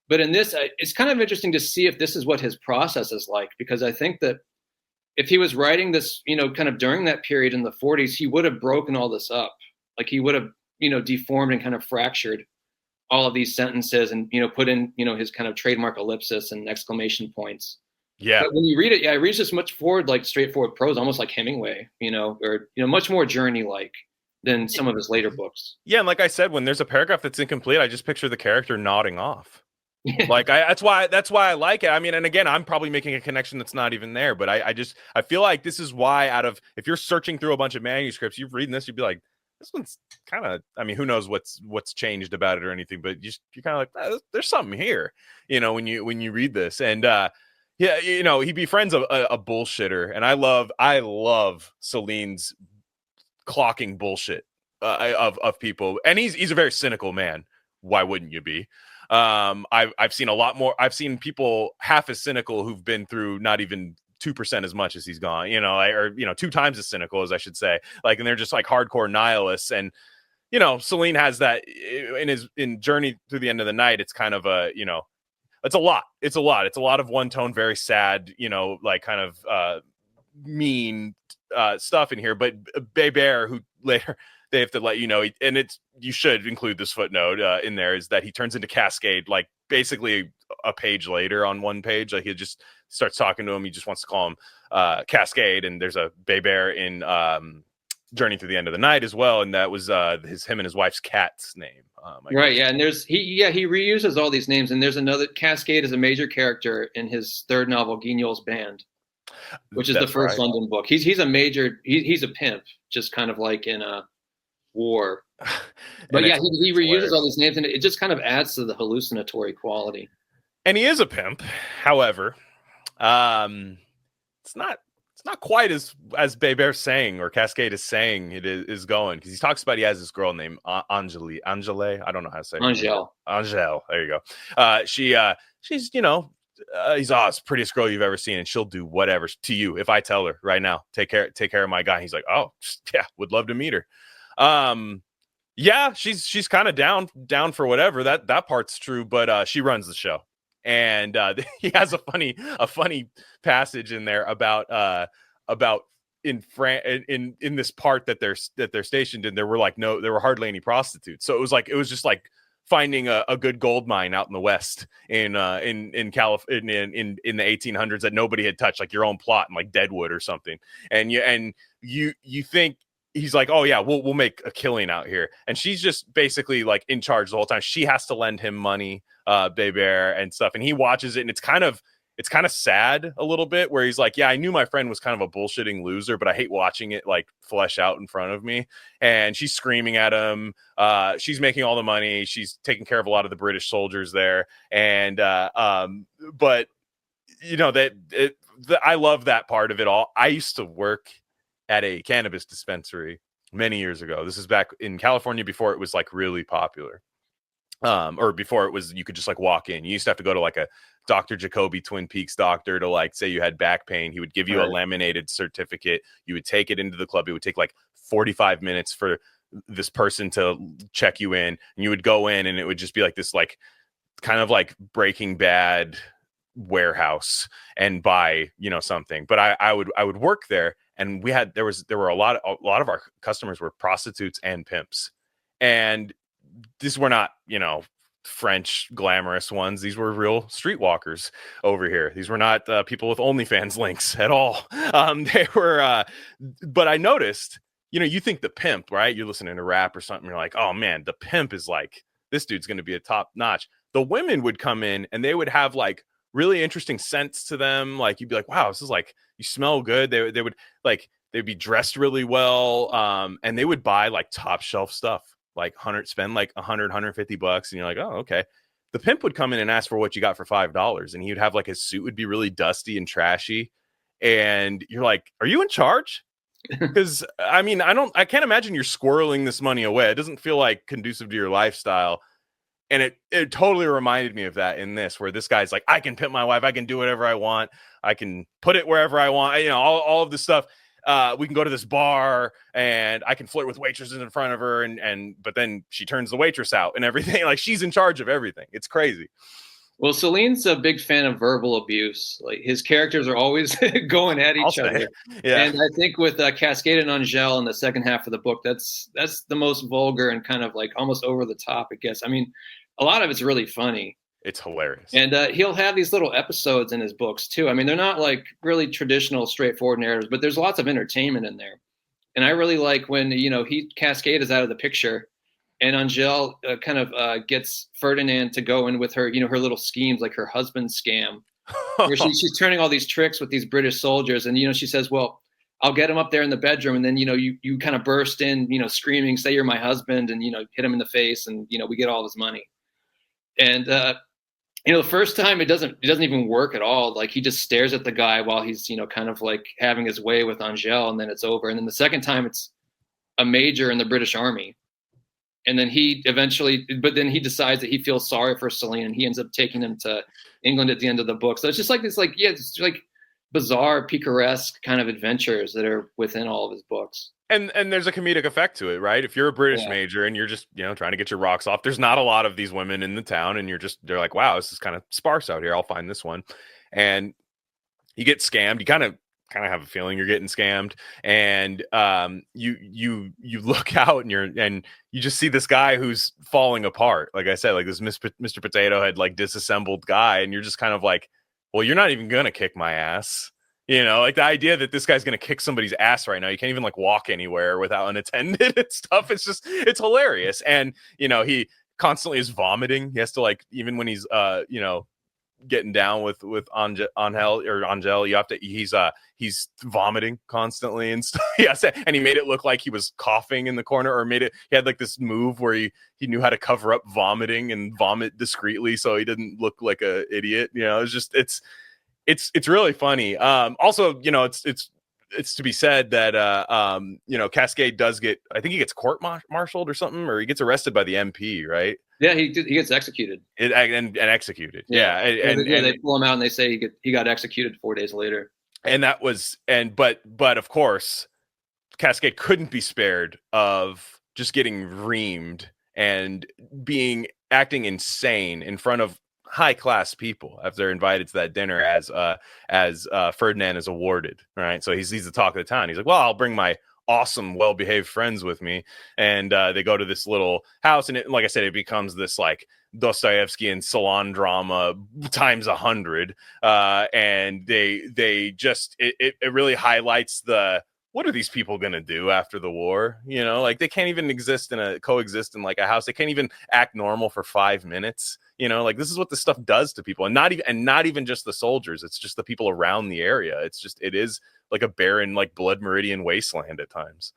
but in this, it's kind of interesting to see if this is what his process is like, because I think that if he was writing this, you know, kind of during that period in the 40s, he would have broken all this up. Like he would have, you know, deformed and kind of fractured all of these sentences, and, you know, put in, you know, his kind of trademark ellipsis and exclamation points. Yeah. But when you read it, yeah, it reads just much like straightforward prose, almost like Hemingway, you know, or, you know, much more Journey-like than some of his later books. Yeah, and like I said, when there's a paragraph that's incomplete, I just picture the character nodding off. Like that's why I like it. I mean, and again, I'm probably making a connection that's not even there, but I feel like this is why, if you're searching through a bunch of manuscripts, you're reading this, you'd be like, this one's kind of, I mean, who knows what's changed about it or anything, but you're kind of like, there's something here, you know, when you read this. And yeah, you know, he befriends a bullshitter, and I love Céline's clocking bullshit of people, and he's a very cynical man. Why wouldn't you be? I've seen a lot more. I've seen people half as cynical who've been through not even 2% as much as he's gone, you know, or, you know, 2 times as cynical as I should say, like, and they're just like hardcore nihilists. And, you know, Céline has that in Journey Through the End of the Night. It's kind of a, you know, it's a lot of one tone, very sad, you know, like kind of mean stuff in here. But Bébert, who later they have to let you know, and you should include this footnote in there, is that he turns into Cascade like basically a page later on one page. Like he just starts talking to him. He just wants to call him Cascade. And there's a Bébert in Journey Through the End of the Night as well, and that was him and his wife's cat's name. Right, yeah, and he reuses all these names, and there's another. Cascade is a major character in his third novel, Guignol's Band, which is the first London book. He's a major. He's a pimp, just kind of like in a war. But yeah, he reuses all these names, and it just kind of adds to the hallucinatory quality. And he is a pimp, however, it's not quite as Bébert's saying, or Cascade is saying it is going, because he talks about he has this girl named Angele. I don't know how to say it. Angel. There you go. She's, you know, he's it's the prettiest girl you've ever seen, and she'll do whatever to you if I tell her right now. Take care of my guy. He's like, oh yeah, would love to meet her. Yeah, she's kind of down for whatever. That part's true, but she runs the show. And he has a funny passage in there about in this part that they're stationed in. There were hardly any prostitutes, so it was just like finding a good gold mine out in the West in California in the 1800s that nobody had touched, like your own plot in like Deadwood or something. And you think he's like, oh yeah, we'll make a killing out here, and she's just basically like in charge the whole time. She has to lend him money, Bébert and stuff, and he watches it, and it's kind of sad a little bit, where he's like, yeah, I knew my friend was kind of a bullshitting loser, but I hate watching it like flesh out in front of me. And she's screaming at him. She's making all the money. She's taking care of a lot of the British soldiers there. And but you know I love that part of it all. I used to work at a cannabis dispensary many years ago. This is back in California before it was like really popular. Or before it was, you could just like walk in. You used to have to go to like a Dr. Jacoby Twin Peaks doctor to like say you had back pain. He would give you a laminated certificate. You would take it into the club. It would take like 45 minutes for this person to check you in, and you would go in, and it would just be like this, like kind of like Breaking Bad warehouse, and buy, you know, something. But I would work there, and there were a lot of our customers were prostitutes and pimps, and these were not, you know, French glamorous ones. These were real streetwalkers over here. These were not people with OnlyFans links at all. They were, but I noticed, you know, you think the pimp, right? You're listening to rap or something. You're like, oh man, the pimp is like, this dude's going to be a top notch. The women would come in and they would have like really interesting scents to them. Like you'd be like, wow, this is like, you smell good. They would like, they'd be dressed really well. And they would buy like top shelf stuff, like spend like $100-$150. And you're like, oh, okay. The pimp would come in and ask for what you got for $5. And he would have like his suit would be really dusty and trashy. And you're like, are you in charge? Because I mean, I can't imagine you're squirreling this money away. It doesn't feel like conducive to your lifestyle. And it totally reminded me of that in this, where this guy's like, I can pimp my wife. I can do whatever I want. I can put it wherever I want. You know, all of this stuff. We can go to this bar and I can flirt with waitresses in front of her. But then she turns the waitress out and everything. Like she's in charge of everything. It's crazy. Well, Celine's a big fan of verbal abuse. Like his characters are always going at each other. Yeah. And I think with Cascade and Angel in the second half of the book, that's the most vulgar and kind of like almost over the top, I guess. I mean, a lot of it's really funny. It's hilarious. And he'll have these little episodes in his books too. I mean, they're not like really traditional, straightforward narratives, but there's lots of entertainment in there. And I really like when, you know, Cascade is out of the picture. And Angel kind of gets Ferdinand to go in with her, you know, her little schemes, like her husband scam, where she's turning all these tricks with these British soldiers. And, you know, she says, well, I'll get him up there in the bedroom. And then, you know, you kind of burst in, you know, screaming, say you're my husband, and, you know, hit him in the face. And, you know, we get all his money. And, you know, the first time it doesn't even work at all. Like he just stares at the guy while he's, you know, kind of like having his way with Angel, and then it's over. And then the second time it's a major in the British Army. And then he decides that he feels sorry for Celine, and he ends up taking him to England at the end of the book. So it's just like this, like, yeah, it's like bizarre, picaresque kind of adventures that are within all of his books. And there's a comedic effect to it, right? If you're a British major and you're just, you know, trying to get your rocks off, there's not a lot of these women in the town, and they're like, wow, this is kind of sparse out here. I'll find this one. And you get scammed. You kind of have a feeling you're getting scammed, and you look out and you just see this guy who's falling apart. Like I said, like this Mr. Potato Head, like disassembled guy, and you're just kind of like, well, you're not even gonna kick my ass. You know, like the idea that this guy's going to kick somebody's ass right now. You can't even like walk anywhere without unattended and stuff. It's hilarious. And, you know, he constantly is vomiting. He has to like, even when he's, you know, getting down with Angel, you have to, he's vomiting constantly and stuff. Yes. And he made it look like he was coughing in the corner, or he had like this move where he knew how to cover up vomiting and vomit discreetly so he didn't look like a idiot. You know, it's really funny. Also, you know, it's to be said that you know, Cascade does get, I think he gets court-martialed or something, or he gets arrested by the MP, right? Yeah, he gets executed. And executed. Yeah. And they pull him out and they say he got executed 4 days later. And that was, but of course, Cascade couldn't be spared of just getting reamed and acting insane in front of high class people after they're invited to that dinner as Ferdinand is awarded, right? So he's the talk of the town. He's like, well, I'll bring my awesome, well-behaved friends with me, and they go to this little house, and like I said, it becomes this like Dostoevsky and salon drama times 100, and they just it really highlights what are these people going to do after the war? You know, like they can't even coexist in like a house. They can't even act normal for 5 minutes. You know, like this is what this stuff does to people, and not even just the soldiers. It's just the people around the area. It is like a barren, like blood meridian wasteland at times.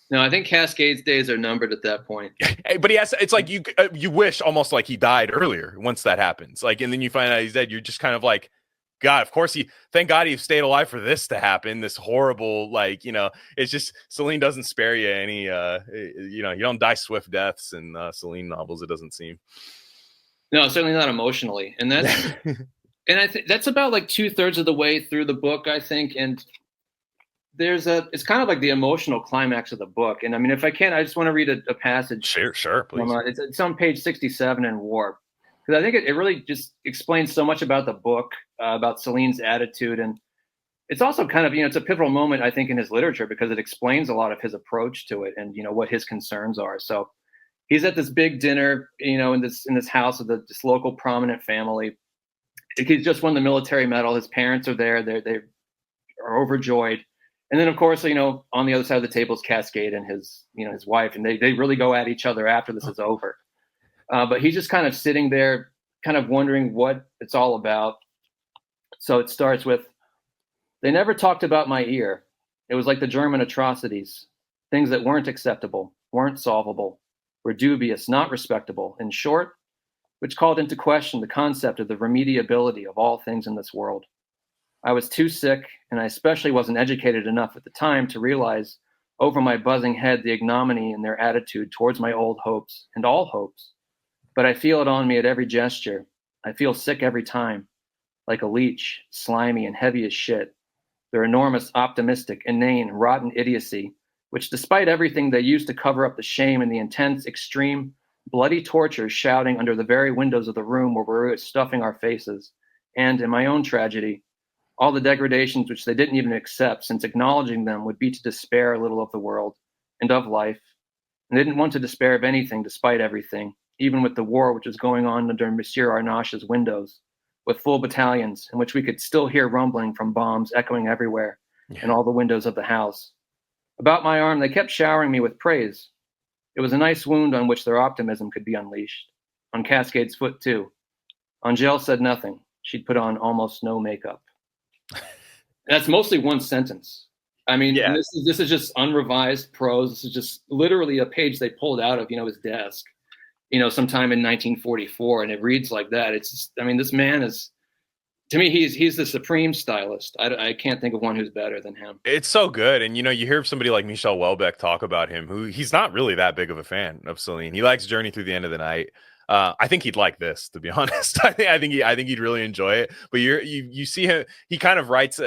No, I think Cascade's days are numbered at that point. But it's like you wish almost like he died earlier once that happens. Like, and then you find out he's dead. You're just kind of like, God, of course thank God he stayed alive for this to happen. This horrible, like, you know, it's just Celine doesn't spare you any, you know, you don't die swift deaths in Celine novels, it doesn't seem. No, certainly not emotionally. And that's, and I think that's about like 2/3 of the way through the book, I think. And it's kind of like the emotional climax of the book. And I mean, if I can, I just want to read a passage. Sure, please. It's on page 67 in Warp. Because I think it really just explains so much about the book, about Celine's attitude. And it's also kind of, you know, it's a pivotal moment, I think, in his literature, because it explains a lot of his approach to it and, you know, what his concerns are. So he's at this big dinner, in this house of this local prominent family. He's just won the military medal. His parents are there. They are overjoyed. And then, of course, on the other side of the table is Cascade and his wife, and they really go at each other after this is over. But he's just kind of sitting there, kind of wondering what it's all about. So it starts with, "They never talked about my ear. It was like the German atrocities, things that weren't acceptable, weren't solvable, were dubious, not respectable. In short, which called into question the concept of the remediability of all things in this world. I was too sick, and I especially wasn't educated enough at the time to realize over my buzzing head the ignominy in their attitude towards my old hopes and all hopes. But I feel it on me at every gesture. I feel sick every time, like a leech, slimy and heavy as shit. Their enormous, optimistic, inane, rotten idiocy, which despite everything they used to cover up the shame and the intense, extreme, bloody tortures shouting under the very windows of the room where we were stuffing our faces, and, in my own tragedy, all the degradations which they didn't even accept, since acknowledging them would be to despair a little of the world and of life, and they didn't want to despair of anything despite everything, even with the war which was going on under Monsieur Arnache's windows, with full battalions, in which we could still hear rumbling from bombs echoing everywhere in all the windows of the house. About my arm, they kept showering me with praise. It was a nice wound on which their optimism could be unleashed. On Cascade's foot, too. Angèle said nothing. She'd put on almost no makeup." That's mostly one sentence. I mean, this is just unrevised prose. This is just literally a page they pulled out of, his desk, sometime in 1944, and it reads like that. It's just, this man is, to me, he's the supreme stylist. I can't think of one who's better than him. It's so good. And, you hear somebody like Michel Houellebecq talk about him, who he's not really that big of a fan of Céline. He likes Journey Through the End of the Night. I think he'd like this, to be honest. I think he'd really enjoy it. But you see him, he kind of writes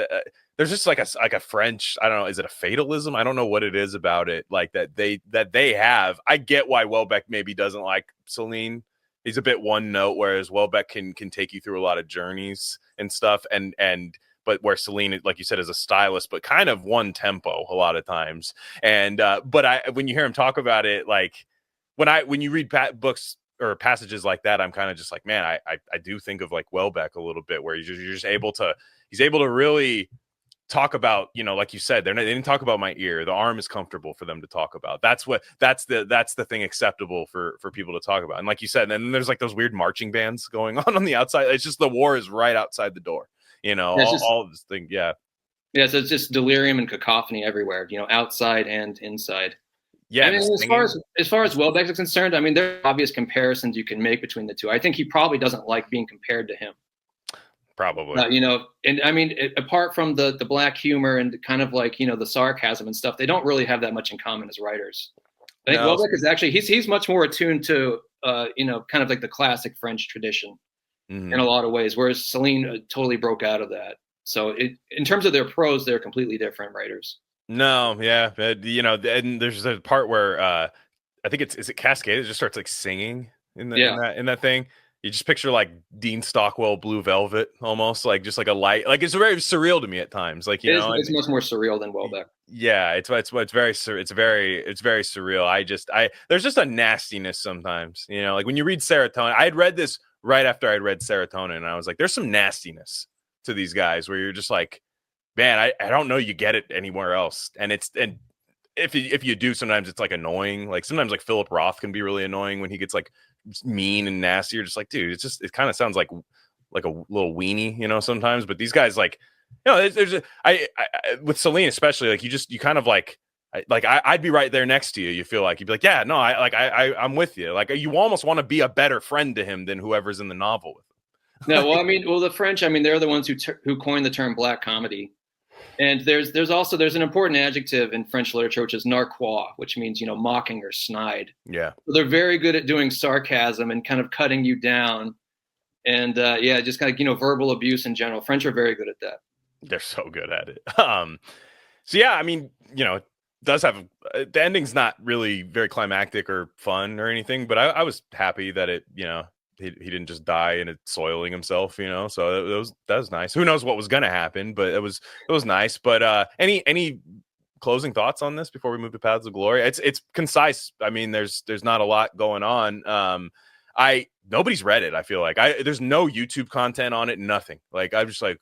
there's just like a French, I don't know, is it a fatalism? I don't know what it is about it, like that they have. I get why Houellebecq maybe doesn't like Céline. He's a bit one note, whereas Houellebecq can take you through a lot of journeys and stuff, but where Céline, like you said, is a stylist, but kind of one tempo a lot of times. And when you hear him talk about it, like when you read books or passages like that, I'm kind of just like, man, I do think of like Houellebecq a little bit, where you're just able to really talk about, like you said, they didn't talk about my ear. The arm is comfortable for them to talk about. That's the thing acceptable for people to talk about. And like you said, and then there's like those weird marching bands going on the outside. It's just the war is right outside the door, all of this thing. Yeah. Yeah. So it's just delirium and cacophony everywhere, outside and inside. Yeah. As far as Houellebecq is concerned, there are obvious comparisons you can make between the two. I think he probably doesn't like being compared to him. Probably. Apart from the black humor and kind of like, the sarcasm and stuff, they don't really have that much in common as writers. I think Houellebecq is actually, he's much more attuned to, kind of like the classic French tradition in a lot of ways, whereas Céline totally broke out of that. So in terms of their prose, they're completely different writers. No, yeah. And there's a part where I think is it Cascade? It just starts like singing in that thing. You just picture like Dean Stockwell, Blue Velvet, almost like just like a light. Like it's very surreal to me at times. Like it's much more surreal than Houellebecq. Yeah, it's very surreal. There's just a nastiness sometimes. Like when you read Serotonin, I had read this right after I'd read Serotonin, and I was like, there's some nastiness to these guys where you're just like, man, I don't know you get it anywhere else. And if you do, sometimes it's like annoying. Like sometimes like Philip Roth can be really annoying when he gets like mean and nasty. You're just like, dude, it kind of sounds like a little weenie, sometimes. But these guys, like, there's I with Céline especially, like you kind of like I'd be right there next to you. You feel like you'd be like, yeah, no, I'm with you. Like you almost want to be a better friend to him than whoever's in the novel with him. No, the French, they're the ones who coined the term black comedy. And there's an important adjective in French literature, which is narquois, which means, mocking or snide. Yeah. So they're very good at doing sarcasm and kind of cutting you down. And just kind of, verbal abuse in general. French are very good at that. They're so good at it. So yeah, it does have the ending's not really very climactic or fun or anything, but I was happy that it, he didn't just die and it's soiling himself, so that was nice. Who knows what was gonna happen, but it was nice. But any closing thoughts on this before we move to Paths of Glory? It's concise. I mean, there's not a lot going on. Nobody's read it. I feel like there's no YouTube content on it. Nothing. Like, I'm just like,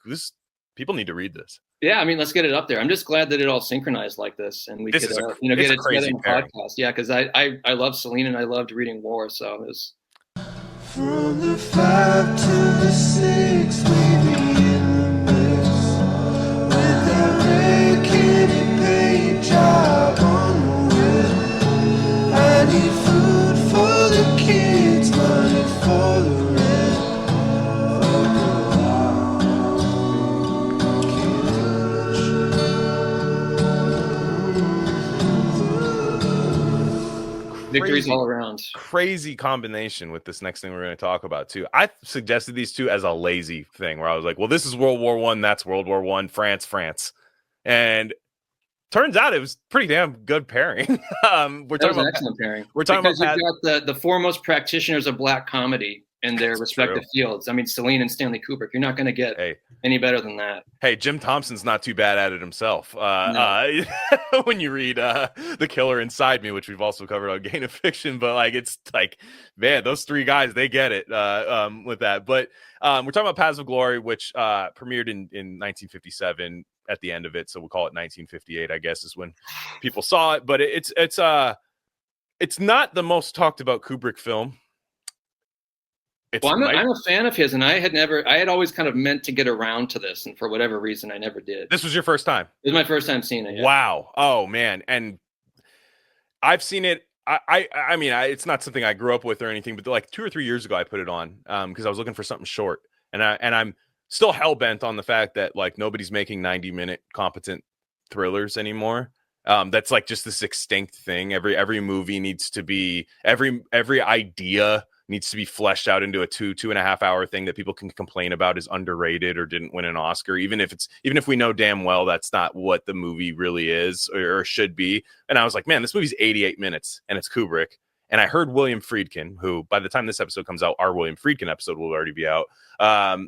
people need to read this. Yeah, I mean, let's get it up there. I'm just glad that it all synchronized like this, and we could, get it together in a podcast. Yeah, because I love Céline and I loved reading War, so it was. From the 5 to the 6, maybe in the mix, with that red candy paint job on the whip. I need food for the kids, money for the rent. Victories all around. Crazy combination with this next thing we're going to talk about too. I suggested these two as a lazy thing where I was like, well, this is World War One, that's World War One, France, and turns out it was pretty damn good pairing. We're talking about excellent pairing. We're talking because about you've got the foremost practitioners of black comedy in their respective fields. I mean, Céline and Stanley Kubrick. You're not going to get any better than that. Hey, Jim Thompson's not too bad at it himself. When you read The Killer Inside Me, which we've also covered on Gain of Fiction, but like it's like, man, those three guys, they get it with that. But we're talking about Paths of Glory, which premiered in 1957 at the end of it, so we'll call it 1958, I guess, is when people saw it. But it's not the most talked about Kubrick film. I'm a fan of his, and I had always kind of meant to get around to this, and for whatever reason, I never did. This was your first time? It was my first time seeing it. Yeah. Wow. Oh man. And I've seen it. I mean, it's not something I grew up with or anything, but like 2 or 3 years ago, I put it on because I was looking for something short, and I'm still hell bent on the fact that like nobody's making 90-minute competent thrillers anymore. That's like just this extinct thing. Every movie needs to be every idea needs to be fleshed out into a 2.5 hour thing that people can complain about is underrated or didn't win an Oscar, even if we know damn well that's not what the movie really is or should be. And I was like, man, this movie's 88 minutes and it's Kubrick. And I heard William Friedkin, who by the time this episode comes out, our William Friedkin episode will already be out.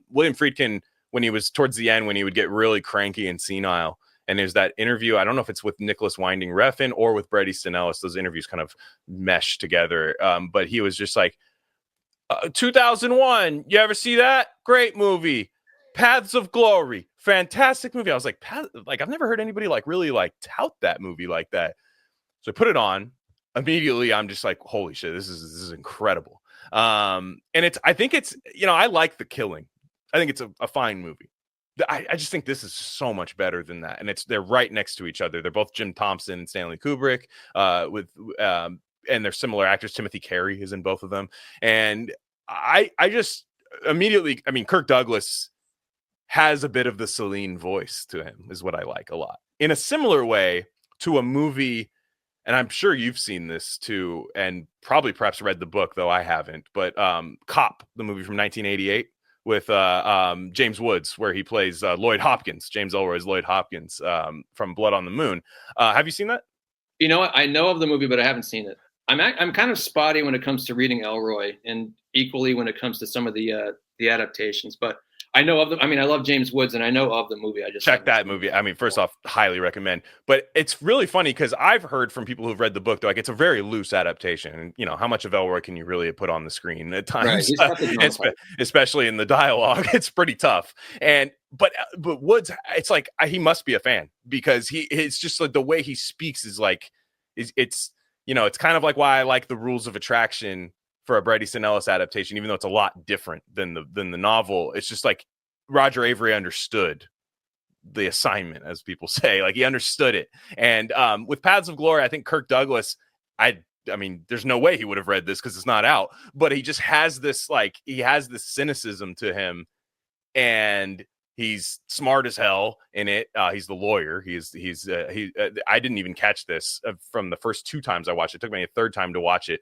William Friedkin, when he was towards the end, when he would get really cranky and senile, and there's that interview, I don't know if it's with Nicholas Winding Refn or with Bret Easton Ellis. Those interviews kind of mesh together. But he was just like, 2001, you ever see that? Great movie. Paths of Glory, fantastic movie. I was like, I've never heard anybody like really like tout that movie like that. So I put it on. Immediately, I'm just like, holy shit, this is incredible. And I think it's, I like The Killing. I think it's a fine movie. I just think this is so much better than that. And they're right next to each other. They're both Jim Thompson and Stanley Kubrick, and they're similar actors. Timothy Carey is in both of them. And I just immediately, I mean, Kirk Douglas has a bit of the Céline voice to him, is what I like a lot. In a similar way to a movie, and I'm sure you've seen this too, and probably perhaps read the book, though I haven't, but Cop, the movie from 1988 with James Woods, where he plays Lloyd Hopkins, James Ellroy's Lloyd Hopkins from Blood on the Moon. Have you seen that? You know what? I know of the movie, but I haven't seen it. I'm kind of spotty when it comes to reading Ellroy, and equally when it comes to some of the adaptations. But I know of them. I mean, I love James Woods, and I know of the movie. I just check that movie. I mean, first off, highly recommend. But it's really funny because I've heard from people who've read the book, like it's a very loose adaptation. And how much of Ellroy can you really put on the screen at times, especially in the dialogue? It's pretty tough. But Woods, it's like he must be a fan because it's just like the way he speaks is like it's kind of like why I like The Rules of Attraction for a Bret Easton Ellis adaptation, even though it's a lot different than the novel. It's just like Roger Avery understood the assignment, as people say. Like he understood it. And with Paths of Glory, I think Kirk Douglas, I mean, there's no way he would have read this because it's not out, but he just has this cynicism to him, and he's smart as hell in it. He's the lawyer. I didn't even catch this from the first 2 times I watched it. It took me a third time to watch it,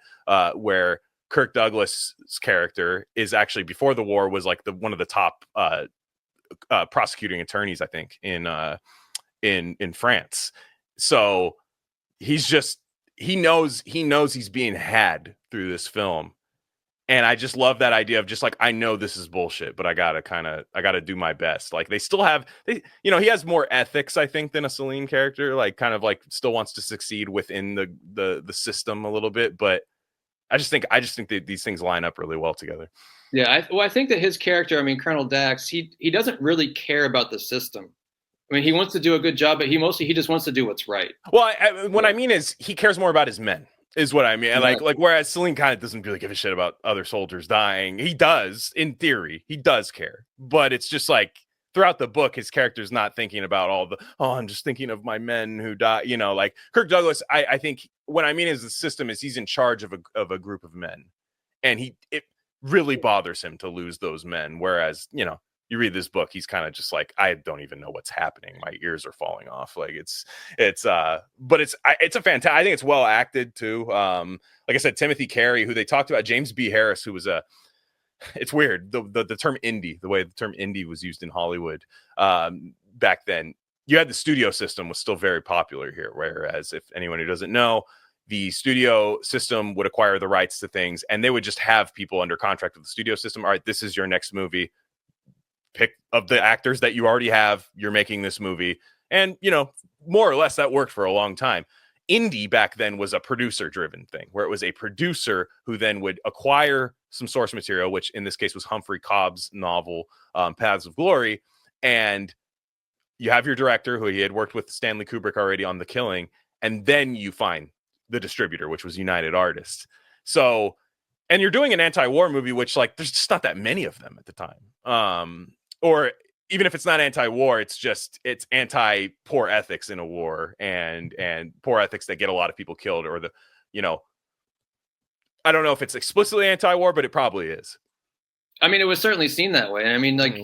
where Kirk Douglas's character is actually, before the war, was like one of the top prosecuting attorneys, I think, in France. So he knows he's being had through this film, And I just love that idea of just like, I know this is bullshit, but I gotta do my best. Like they still have, he has more ethics, I think, than a Céline character. Like kind of like still wants to succeed within the system a little bit. But I just think that these things line up really well together. Yeah, I think that his character, I mean, Colonel Dax, he doesn't really care about the system. I mean, he wants to do a good job, but he just wants to do what's right. Well, what I mean is he cares more about his men. Is what I mean. Yeah. Like whereas Céline kind of doesn't really give a shit about other soldiers dying. He does, in theory, he does care. But it's just like throughout the book, his character's not thinking about I'm just thinking of my men who die. Like Kirk Douglas, I think what I mean is the system is he's in charge of a group of men. And it really bothers him to lose those men. Whereas, you read this book, he's kind of just like, I don't even know what's happening. My ears are falling off. Like but it's a fantastic, I think it's well acted too. Like I said, Timothy Carey, who they talked about, James B. Harris, who was it's weird. The term indie, the way the term indie was used in Hollywood back then, you had the studio system was still very popular here. Whereas if anyone who doesn't know, the studio system would acquire the rights to things and they would just have people under contract with the studio system. All right, this is your next movie. Pick of the actors that you already have, you're making this movie. And, more or less that worked for a long time. Indie back then was a producer driven thing where it was a producer who then would acquire some source material, which in this case was Humphrey Cobb's novel, Paths of Glory. And you have your director who he had worked with Stanley Kubrick already on The Killing. And then you find the distributor, which was United Artists. So, and you're doing an anti-war movie, which like, there's just not that many of them at the time. Or even if it's not anti-war, it's anti-poor ethics in a war and poor ethics that get a lot of people killed or I don't know if it's explicitly anti-war, but it probably is. I mean, it was certainly seen that way. I mean, like,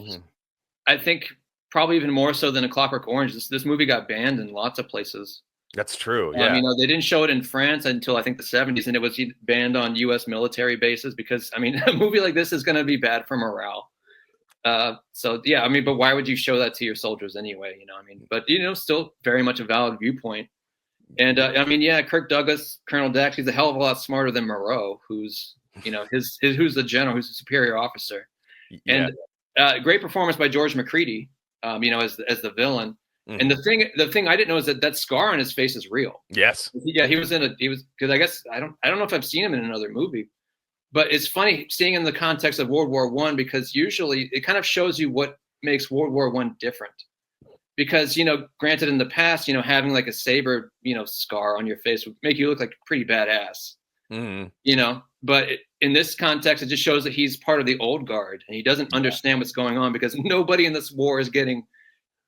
I think probably even more so than A Clockwork Orange, this movie got banned in lots of places. That's true. Yeah. They didn't show it in France until I think the 70s, and it was banned on U.S. military bases because, I mean, a movie like this is going to be bad for morale. So yeah, I mean, but why would you show that to your soldiers anyway? But still very much a valid viewpoint. And I mean, yeah, Kirk Douglas, Colonel Dax, he's a hell of a lot smarter than Moreau, who's who's the general, who's a superior officer. Yeah. And great performance by George McCready, as the villain. Mm-hmm. And the thing I didn't know is that scar on his face is real. Yes. Yeah, he was because I guess I don't know if I've seen him in another movie. But it's funny seeing in the context of World War I, because usually it kind of shows you what makes World War I different. Because, granted in the past, having like a saber, scar on your face would make you look like pretty badass. Mm-hmm. But in this context, it just shows that he's part of the old guard and he doesn't understand what's going on because nobody in this war is getting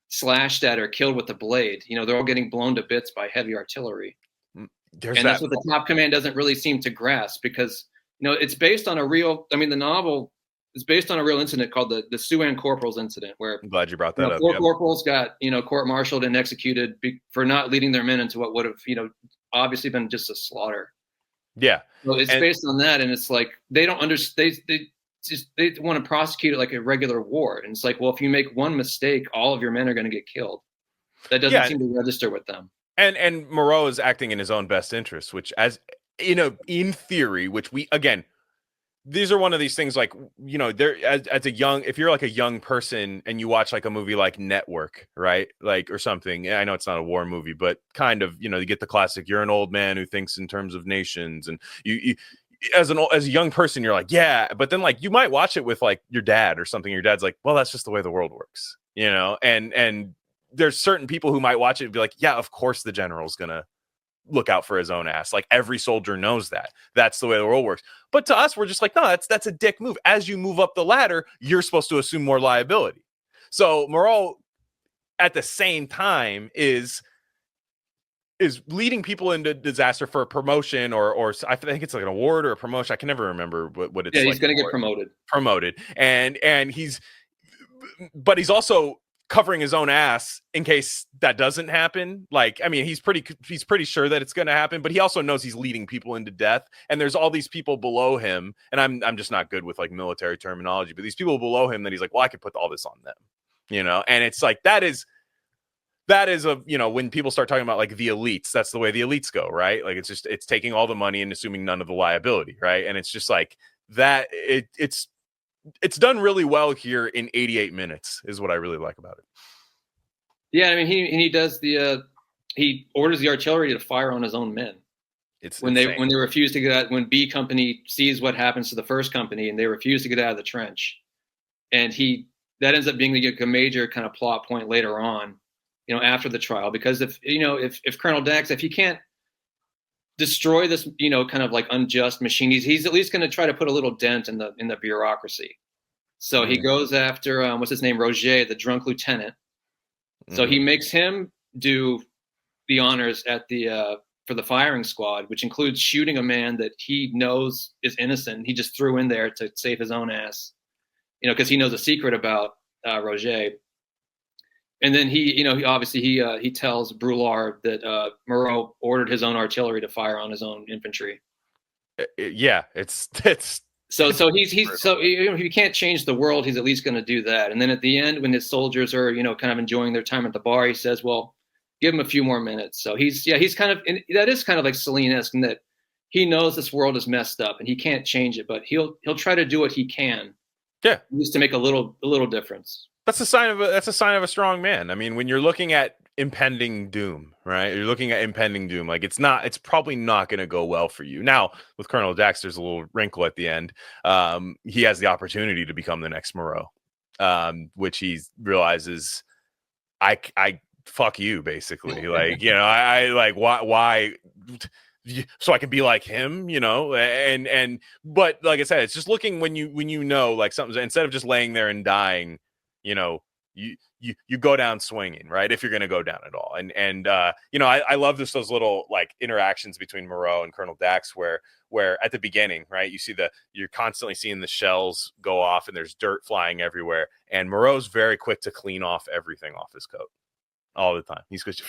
slashed at or killed with a blade. They're all getting blown to bits by heavy artillery. That's what the top command doesn't really seem to grasp because it's based on the novel is based on a real incident called the Siouan Corporals incident, where I'm glad you brought that up. Four corporals got, court-martialed and executed for not leading their men into what would have, obviously been just a slaughter. Yeah. So it's based on that. And it's like, they don't understand. They want to prosecute it like a regular war. And it's like, well, if you make one mistake, all of your men are going to get killed. That doesn't seem to register with them. And Moreau is acting in his own best interest, which in theory, which these are one of these things like, there if you're like a young person and you watch like a movie like Network, right? Like, or something, I know it's not a war movie, but kind of, you get the classic, you're an old man who thinks in terms of nations. And you as a young person, you're like, yeah, but then like, you might watch it with like your dad or something. Your dad's like, well, that's just the way the world works, and there's certain people who might watch it and be like, yeah, of course the general's going to look out for his own ass. Like every soldier knows that. That's the way the world works. But to us, we're just like, no, that's a dick move. As you move up the ladder, you're supposed to assume more liability. So Moreau, at the same time, is leading people into disaster for a promotion or I think it's like an award or a promotion. I can never remember what it's. Yeah, he's like going to get promoted. And he's also covering his own ass in case that doesn't happen. Like, I mean, he's pretty sure that it's going to happen, but he also knows he's leading people into death. And there's all these people below him. And I'm just not good with like military terminology, but these people below him that he's like, well, I could put all this on them, and it's like, that is when people start talking about like the elites, that's the way the elites go, right? Like, it's taking all the money and assuming none of the liability. Right. And it's just like, it's done really well here in 88 minutes is what I really like about it. Yeah, I mean, he does he orders the artillery to fire on his own men. It's when insane. they refuse to get out, when B Company sees what happens to the first company and they refuse to get out of the trench, and that ends up being a major kind of plot point later on, after the trial, because if Colonel Dax, if he can't destroy this, kind of like unjust machine, he's at least going to try to put a little dent in the bureaucracy. So he goes after what's his name, Roger, the drunk lieutenant. So he makes him do the honors at for the firing squad, which includes shooting a man that he knows is innocent. He just threw in there to save his own ass, because he knows a secret about Roger. And then he tells Brulard that Moreau ordered his own artillery to fire on his own infantry. Yeah, it's so if he can't change the world, he's at least going to do that. And then at the end, when his soldiers are kind of enjoying their time at the bar, he says, "Well, give him a few more minutes." So he's kind of, and that is kind of like Céline-esque in that he knows this world is messed up and he can't change it, but he'll try to do what he can. Yeah, at least to make a little difference. That's a sign of a strong man. I mean, when you're looking at impending doom, right? You're looking at impending doom. Like it's probably not going to go well for you. Now, with Colonel Dax, there's a little wrinkle at the end. He has the opportunity to become the next Moreau, which he realizes, I fuck you, basically. Like, I like, why so I can be like him, but like I said, it's just looking when you know, like something, instead of just laying there and dying, you go down swinging, right? If you're going to go down at all. And I love those little like interactions between Moreau and Colonel Dax where at the beginning, right, you're constantly seeing the shells go off and there's dirt flying everywhere. And Moreau's very quick to clean off everything off his coat all the time. He's just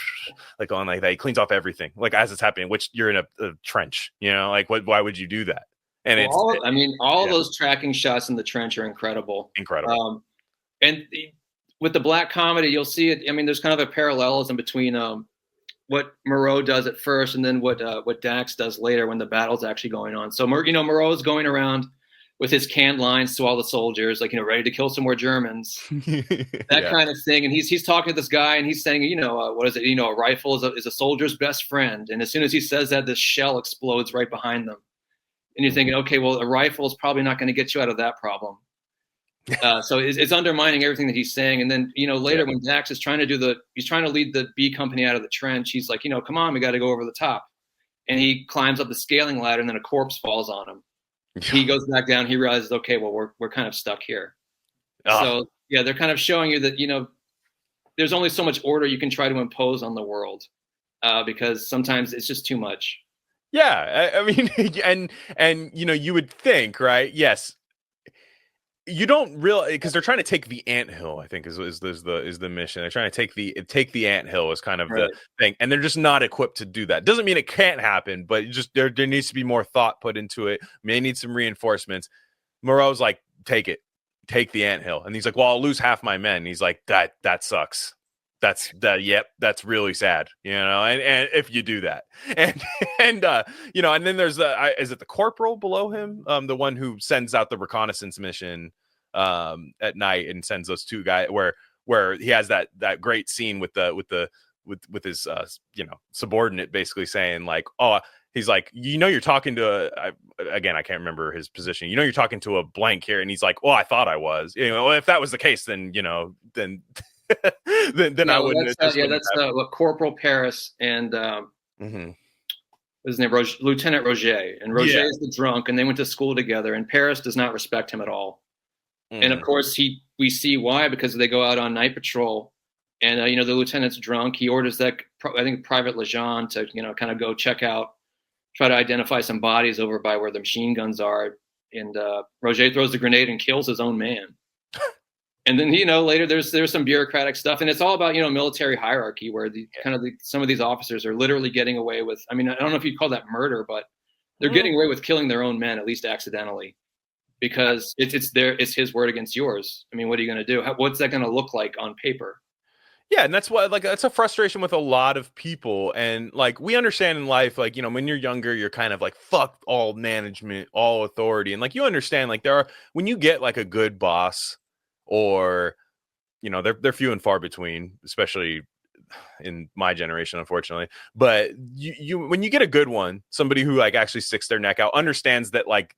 like going like that. He cleans off everything like as it's happening, which you're in a trench, like why would you do that? And all those tracking shots in the trench are incredible. And with the black comedy, you'll see it. I mean, there's kind of a parallelism between what Moreau does at first and then what Dax does later when the battle's actually going on. So Moreau's going around with his canned lines to all the soldiers, like, ready to kill some more Germans, that kind of thing. And he's talking to this guy and he's saying, what is it? A rifle is a soldier's best friend. And as soon as he says that, this shell explodes right behind them. And you're thinking, okay, well, a rifle is probably not going to get you out of that problem. So it's undermining everything that he's saying. And then, later when Dax is trying to he's trying to lead the B Company out of the trench. He's like, come on, we got to go over the top. And he climbs up the scaling ladder and then a corpse falls on him. He goes back down. He realizes, okay, well, we're kind of stuck here. So yeah, they're kind of showing you that, there's only so much order you can try to impose on the world because sometimes it's just too much. Yeah. I mean, and you would think, right? Yes. You don't really, because they're trying to take the anthill, I think is the mission. They're trying to take the anthill is kind of the thing, and they're just not equipped to do that. Doesn't mean it can't happen, but just there needs to be more thought put into it. May need some reinforcements. Moreau's like, take the anthill, and he's like, well, I'll lose half my men. And he's like, that sucks. That's really sad, and if you do that, and then there's is it the corporal below him, the one who sends out the reconnaissance mission at night and sends those two guys where he has that great scene with his subordinate basically saying like, oh, he's like, you're talking to again, I can't remember his position. You're talking to a blank here, and he's like, well, I thought I was. If that was the case, then then I wouldn't. That's Corporal Paris and his name Lieutenant Roger, and Roger is the drunk, and they went to school together. And Paris does not respect him at all, and of course we see why, because they go out on night patrol, and the lieutenant's drunk. He orders that I think Private Lejeune to kind of go check out, try to identify some bodies over by where the machine guns are, and Roger throws the grenade and kills his own man. And then, later there's some bureaucratic stuff, and it's all about, military hierarchy where some of these officers are literally getting away with, I don't know if you'd call that murder, but they're getting away with killing their own men, at least accidentally, because it's his word against yours. What are you going to do? What's that going to look like on paper? Yeah, and that's what, like, that's a frustration with a lot of people. And like, we understand in life, like, you know, when you're younger, you're kind of like, fuck all management, all authority. And like, you understand, like, when you get like a good boss, or, you know, they're few and far between, especially in my generation, unfortunately. But when you get a good one, somebody who like actually sticks their neck out, understands that like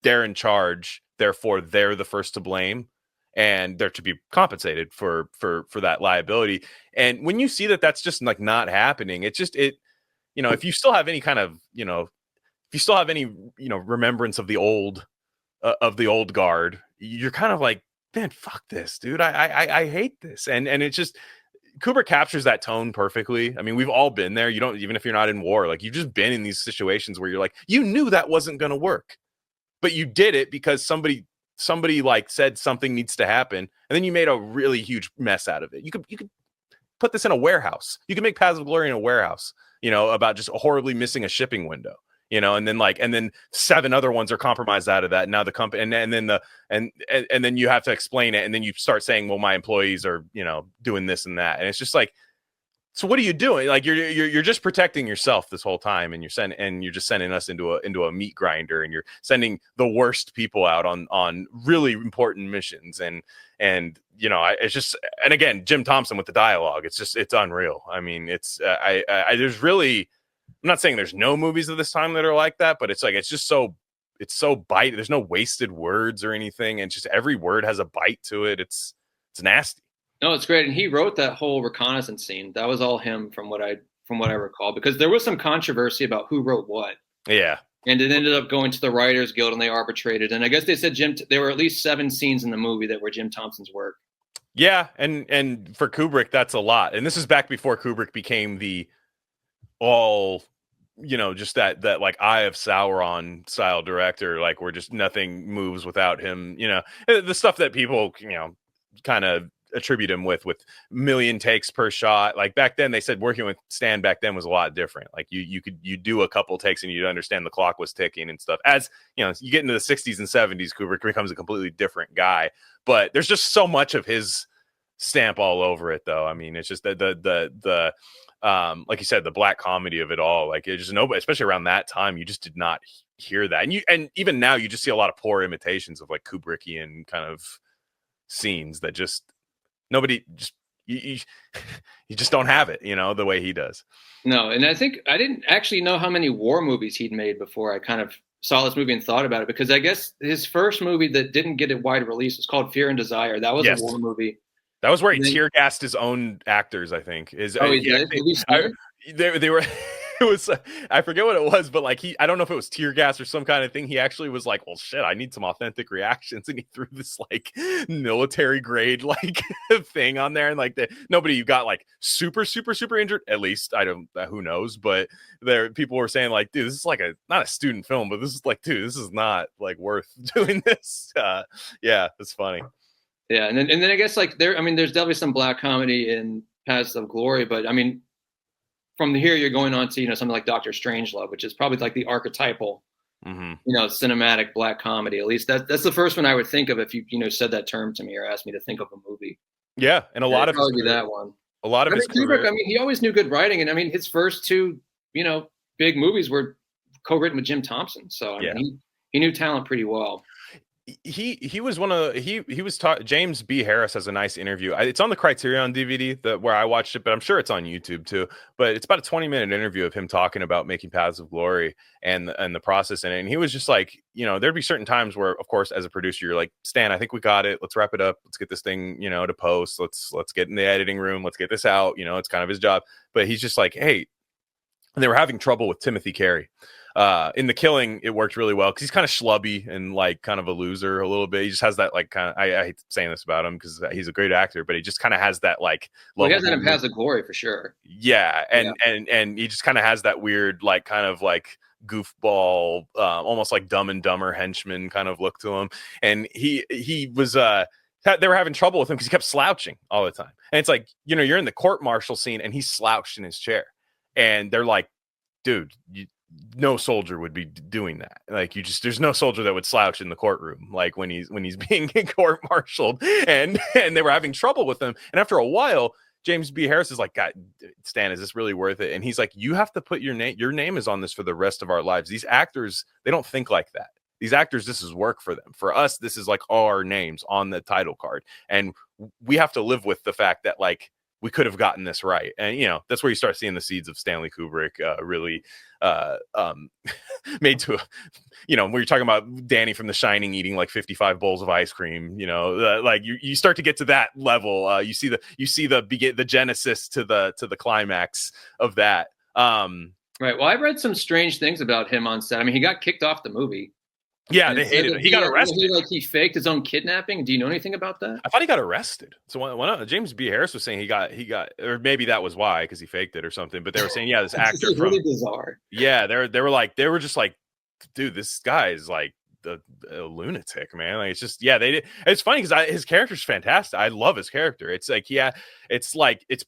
they're in charge, therefore they're the first to blame, and they're to be compensated for that liability. And when you see that that's just like not happening, you know, if you still have any kind of, you know, if you still have any, you know, remembrance of the old guard, you're kind of like, man, fuck this, dude. I hate this. And it's just, Kubrick captures that tone perfectly. I mean, we've all been there. You don't, even if you're not in war, like, you've just been in these situations where you're like, you knew that wasn't going to work, but you did it because somebody like said something needs to happen, and then you made a really huge mess out of it. You could put this in a warehouse. You can make Paths of Glory in a warehouse, you know, about just horribly missing a shipping window, you know, and then 7 other ones are compromised out of that. And now the company, and then you have to explain it, and then you start saying, well, my employees are, you know, doing this and that, and it's just like, so what are you doing? Like, you're just protecting yourself this whole time, and you're just sending us into a meat grinder, and you're sending the worst people out on really important missions, and you know, it's just, and again, Jim Thompson with the dialogue, it's unreal. I mean, it's there's really, I'm not saying there's no movies of this time that are like that, but it's like, it's so bite. There's no wasted words or anything, and just every word has a bite to it. It's nasty. No, it's great. And he wrote that whole reconnaissance scene. That was all him, from what I recall, because there was some controversy about who wrote what. Yeah. And it ended up going to the Writers Guild, and they arbitrated. And I guess they said there were at least 7 scenes in the movie that were Jim Thompson's work. Yeah, and for Kubrick, that's a lot. And this is back before Kubrick became the all, you know, just that like Eye of Sauron style director, like, where just nothing moves without him. You know, the stuff that people, you know, kind of attribute him with million takes per shot. Like, back then, they said working with Stan back then was a lot different. Like, you do a couple takes and you'd understand the clock was ticking and stuff. As you know, you get into the 60s and 70s, Kubrick becomes a completely different guy. But there's just so much of his stamp all over it, though. I mean, it's just the like you said, the black comedy of it all. Like, it just, nobody, especially around that time, you just did not hear that. And even now, you just see a lot of poor imitations of like Kubrickian kind of scenes that just nobody just you just don't have it, you know, the way he does. No, and I think I didn't actually know how many war movies he'd made before I kind of saw this movie and thought about it, because I guess his first movie that didn't get a wide release was called Fear and Desire. That was a war movie. That was where he tear gassed his own actors, I think. He did? They were. It was, I forget what it was, but like, I don't know if it was tear gas or some kind of thing. He actually was like, well, shit, I need some authentic reactions. And he threw this like military grade like thing on there. And like, nobody got like super injured. At least I don't, who knows, but people were saying like, dude, this is like not a student film, but this is like, dude, this is not like worth doing this. Yeah, it's funny. Yeah. And then I guess like there's definitely some black comedy in Paths of Glory, but I mean, from here, you're going on to, you know, something like Dr. Strangelove, which is probably like the archetypal, you know, cinematic black comedy. At least that's the first one I would think of if you said that term to me or asked me to think of a movie. Yeah, and a lot of probably that one. A lot of his Kubrick, I mean, he always knew good writing, and I mean, his first 2, you know, big movies were co-written with Jim Thompson. So I mean, he knew talent pretty well. He was one of he was taught. James B. Harris has a nice interview. It's on the Criterion DVD where I watched it, but I'm sure it's on YouTube too. But it's about a 20-minute interview of him talking about making Paths of Glory and the process in it. And he was just like, you know, there'd be certain times where, of course, as a producer, you're like, Stan, I think we got it. Let's wrap it up. Let's get this thing, you know, to post. Let's get in the editing room. Let's get this out. You know, it's kind of his job. But he's just like, hey, and they were having trouble with Timothy Carey. In The Killing, it worked really well because he's kind of schlubby and like kind of a loser a little bit. He just has that like kind of, I hate saying this about him because he's a great actor, but he just kind of has that like, well, he has that in Paths of Glory for sure. Yeah. And he just kind of has that weird, like kind of like goofball, almost like Dumb and Dumber henchman kind of look to him. And he was, they were having trouble with him because he kept slouching all the time. And it's like, you know, you're in the court martial scene and he's slouched in his chair and they're like, dude, no soldier would be doing that. Like there's no soldier that would slouch in the courtroom, like when he's being court-martialed, and they were having trouble with him. And after a while, James B. Harris is like, God, Stan, is this really worth it? And he's like, you have to put your name is on this for the rest of our lives. These actors, they don't think like that. These actors, this is work for them. For us, this is like our names on the title card. And we have to live with the fact that like we could have gotten this right. And, you know, that's where you start seeing the seeds of Stanley Kubrick really made to, you know, when you're talking about Danny from The Shining eating like 55 bowls of ice cream, you know, like you start to get to that level. You see the genesis to the climax of that. Right. Well, I've read some strange things about him on set. I mean, he got kicked off the movie. Yeah, they hated him. He got arrested. He faked his own kidnapping. Do you know anything about that? I thought he got arrested. So when James B. Harris was saying he got, or maybe that was why, because he faked it or something. But they were saying, yeah, this actor this is really bizarre. Yeah, they were just like, dude, this guy is like a lunatic, man. Like, it's just, yeah, they did. It's funny because his character's fantastic. I love his character. It's like, yeah, it's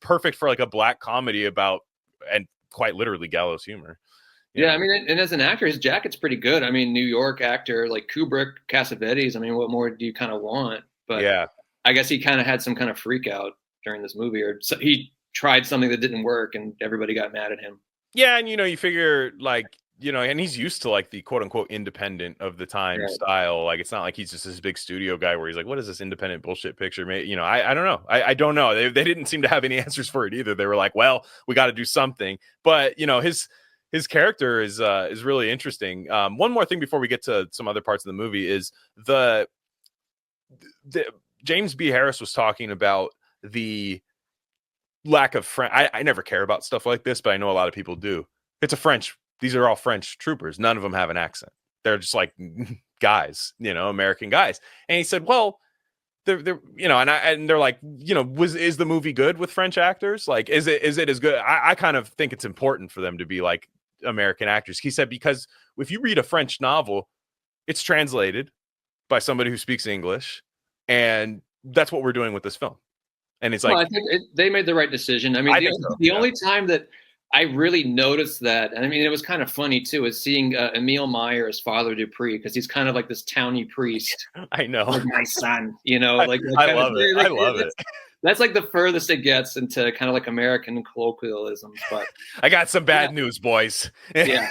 perfect for like a black comedy about, and quite literally gallows humor. Yeah, I mean, and as an actor, his jacket's pretty good. I mean, New York actor like Kubrick, Cassavetes. I mean, what more do you kind of want? But yeah, I guess he kind of had some kind of freak out during this movie, or so he tried something that didn't work, and everybody got mad at him. Yeah, and you know, you figure like, you know, and he's used to like the quote unquote independent of the time style. Like, it's not like he's just this big studio guy where he's like, what is this independent bullshit picture? You know, I don't know. I don't know. They didn't seem to have any answers for it either. They were like, well, we got to do something. But you know, his character is really interesting. One more thing before we get to some other parts of the movie is the James B. Harris was talking about the lack of French. I never care about stuff like this, but I know a lot of people do. These are all French troopers. None of them have an accent. They're just like guys, you know, American guys. And he said, well, they're you know, and they're like, you know, is the movie good with French actors? Like, is it as good? I kind of think it's important for them to be like American actors. He said, because if you read a French novel, it's translated by somebody who speaks English, and that's what we're doing with this film. And it's like, I think they made the right decision. I mean, the only time that I really noticed that, and I mean, it was kind of funny too, is seeing Emile Meyer as Father Dupree, because he's kind of like this towny priest. I know, like my son, you know, like I love it. I love it. That's like the furthest it gets into kind of like American colloquialisms. But I got some bad news, boys. Yeah.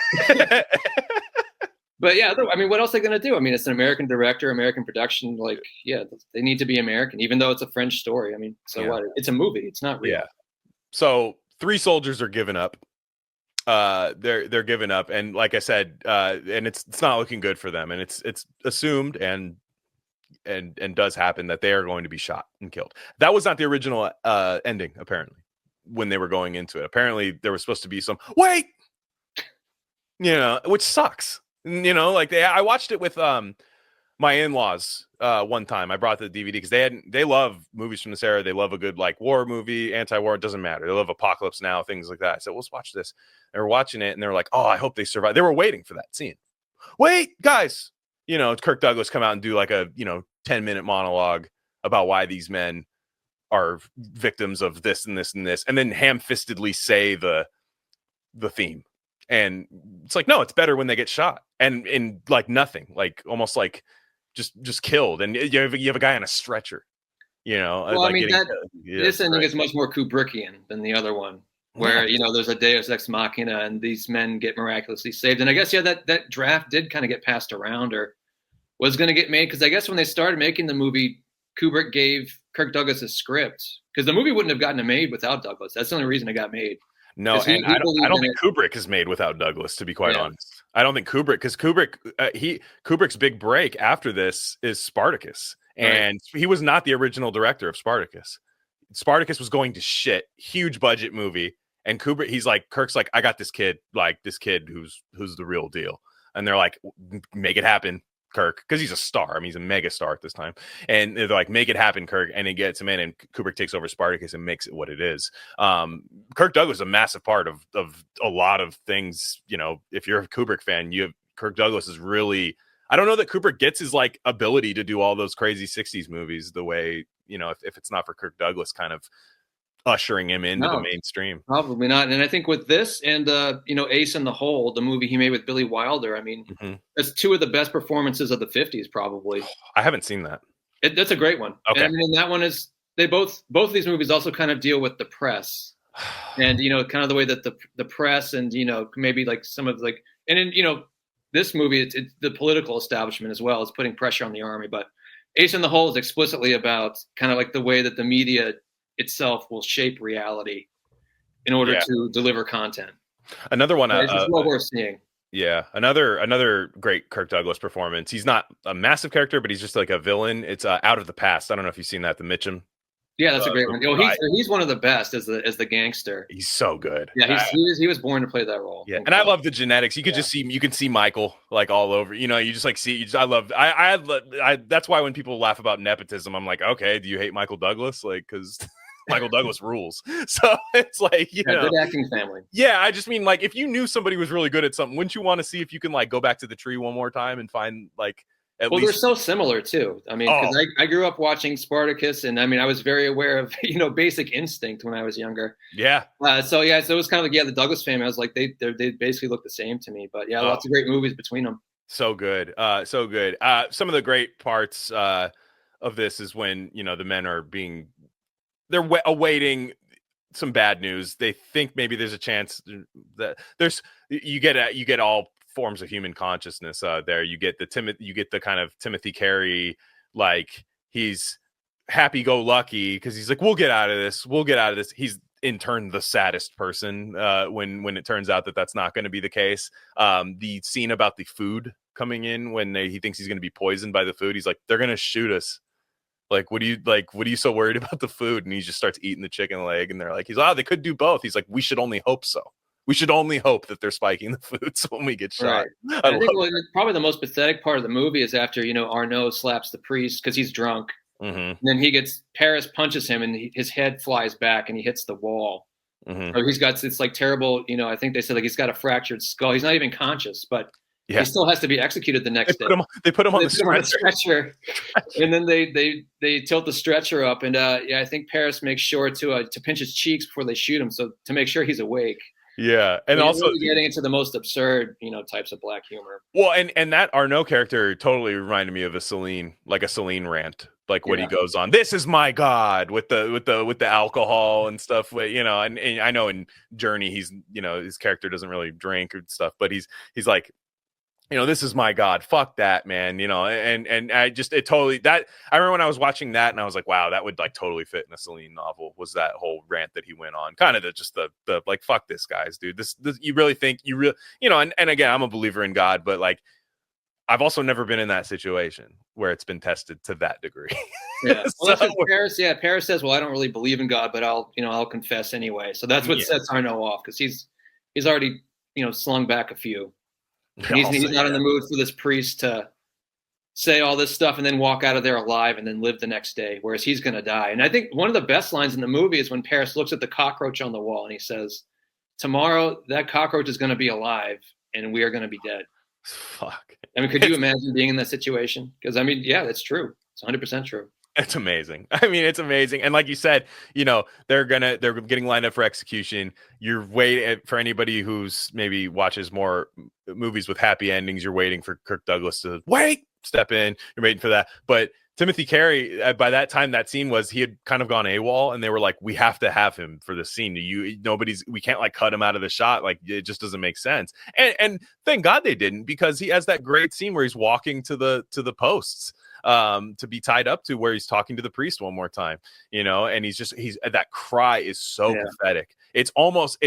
But yeah, I mean, what else are they going to do? I mean, it's an American director, American production. Like, yeah, they need to be American, even though it's a French story. I mean, so what? It's a movie. It's not real. Yeah. So 3 soldiers are giving up. They're giving up, and like I said, and it's not looking good for them. And it's assumed and does happen that they are going to be shot and killed. That was not the original ending, apparently, when they were going into it. Apparently, there was supposed to be some wait, you know, which sucks. You know, like I watched it with my in-laws one time. I brought the DVD because they love movies from this era. They love a good like war movie, anti-war. It doesn't matter. They love Apocalypse Now, things like that. I said, let's watch this. They were watching it and they were like, oh, I hope they survive. They were waiting for that scene. Wait, guys. You know, Kirk Douglas come out and do like a 10-minute monologue about why these men are victims of this and this and this, and then ham-fistedly say the theme. And it's like, no, it's better when they get shot and in like nothing, like almost like just killed. And you have a guy on a stretcher, you know. Well, like I mean, this ending is much more Kubrickian than the other one, where you know there's a Deus Ex Machina and these men get miraculously saved. And I guess that draft did kind of get passed around or was going to get made, because I guess when they started making the movie, Kubrick gave Kirk Douglas a script, because the movie wouldn't have gotten made without Douglas. That's the only reason it got made. No, and I don't think Kubrick is made without Douglas, to be quite honest. I don't think Kubrick, because Kubrick's big break after this is Spartacus, and he was not the original director of Spartacus. Spartacus was going to shit, huge budget movie, and Kirk's like, I got this kid who's the real deal, and they're like, make it happen, Kirk, because he's a star. I mean, he's a mega star at this time. And they're like, make it happen, Kirk. And he gets him in, and Kubrick takes over Spartacus and makes it what it is. Kirk Douglas is a massive part of a lot of things. You know, if you're a Kubrick fan, Kirk Douglas is really, I don't know that Kubrick gets his like ability to do all those crazy 60s movies the way, you know, if it's not for Kirk Douglas kind of ushering him into the mainstream. Probably not. And I think with this and Ace in the Hole, the movie he made with Billy Wilder, I mean, that's 2 of the best performances of the 50s, probably. I haven't seen that. That's a great one. Okay. And that one is both of these movies also kind of deal with the press, and kind of the way that the press and maybe like some of like, and then this movie, it's the political establishment as well is putting pressure on the army. But Ace in the Hole is explicitly about kind of like the way that the media itself will shape reality in order to deliver content. Another one, it's well worth seeing. Yeah, another great Kirk Douglas performance. He's not a massive character, but he's just like a villain. It's Out of the Past. I don't know if you've seen that, the Mitchum. Yeah, that's a great one. He's one of the best as the gangster. He's so good. Yeah, he was born to play that role. Yeah, and I love the genetics. You could just see, you can see Michael like all over. You just like see. I that's why when people laugh about nepotism, I'm like, okay, do you hate Michael Douglas? Like, because Michael Douglas rules. So it's like, good acting family. Yeah, I just mean like if you knew somebody was really good at something, wouldn't you want to see if you can like go back to the tree one more time and find like. They're so similar too. I mean, because I grew up watching Spartacus, and I mean, I was very aware of Basic Instinct when I was younger. Yeah. So it was kind of like the Douglas family. I was like, they basically look the same to me. But lots of great movies between them. So good, so good. Some of the great parts of this is when the men are they're awaiting some bad news. They think maybe there's a chance that you get all forms of human consciousness there. You get the kind of Timothy Carey, like he's happy-go-lucky because he's like, we'll get out of this. He's in turn the saddest person when it turns out that that's not going to be the case. The scene about the food coming in when he thinks he's going to be poisoned by the food, he's like, they're going to shoot us. Like, what are you so worried about the food? And he just starts eating the chicken leg, and they're like, they could do both. He's like, we should only hope so. We should only hope that they're spiking the food so when we get shot. Right. I think probably the most pathetic part of the movie is after, Arnaud slaps the priest because he's drunk. Mm-hmm. And then Paris punches him and his head flies back and he hits the wall. Mm-hmm. So he's got this like terrible, I think they said like he's got a fractured skull. He's not even conscious, but he still has to be executed the next day. They put him on the stretcher. And then they tilt the stretcher up. And I think Paris makes sure to pinch his cheeks before they shoot him. So to make sure he's awake. Yeah, and also really getting into the most absurd, types of black humor. Well, and that Arnaud character totally reminded me of a Céline rant, like what he goes on. This is my God with the alcohol and stuff. And I know in Journey he's his character doesn't really drink or stuff, but he's like. This is my God. Fuck that, man. And I just I remember when I was watching that and I was like, wow, that would like totally fit in a Céline novel. Was that whole rant that he went on? Kind of the like, fuck this, guys, dude. This you really think you really and again, I'm a believer in God, but like I've also never been in that situation where it's been tested to that degree. Yeah. Well, that's Paris. Yeah, Paris says, well, I don't really believe in God, but I'll confess anyway. So that's what sets Arnaud off because he's already slung back a few. And he's not in the mood for this priest to say all this stuff and then walk out of there alive and then live the next day, whereas he's going to die. And I think one of the best lines in the movie is when Paris looks at the cockroach on the wall and he says, tomorrow that cockroach is going to be alive and we are going to be dead. Fuck. I mean, could you imagine being in that situation? Because, I mean, yeah, that's true. It's 100% true. It's amazing. I mean, it's amazing. And like you said, they're getting lined up for execution. You're waiting for anybody who's maybe watches more movies with happy endings. You're waiting for Kirk Douglas to step in. You're waiting for that. But Timothy Carey, by that time, that scene he had kind of gone AWOL, and they were like, we have to have him for this scene. We can't like cut him out of the shot. Like it just doesn't make sense. And thank God they didn't, because he has that great scene where he's walking to the posts. To be tied up to where he's talking to the priest one more time, and he's that cry is so pathetic. It's almost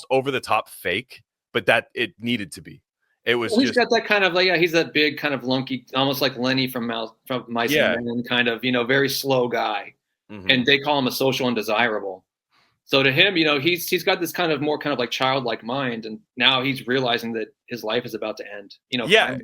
over the top fake, but that it needed to be. It was he's got that kind of he's that big kind of lunky, almost like Lenny from Mice and Men, kind of, very slow guy. Mm-hmm. And they call him a social undesirable. So to him, he's got this kind of more kind of like childlike mind, and now he's realizing that his life is about to end. Finally.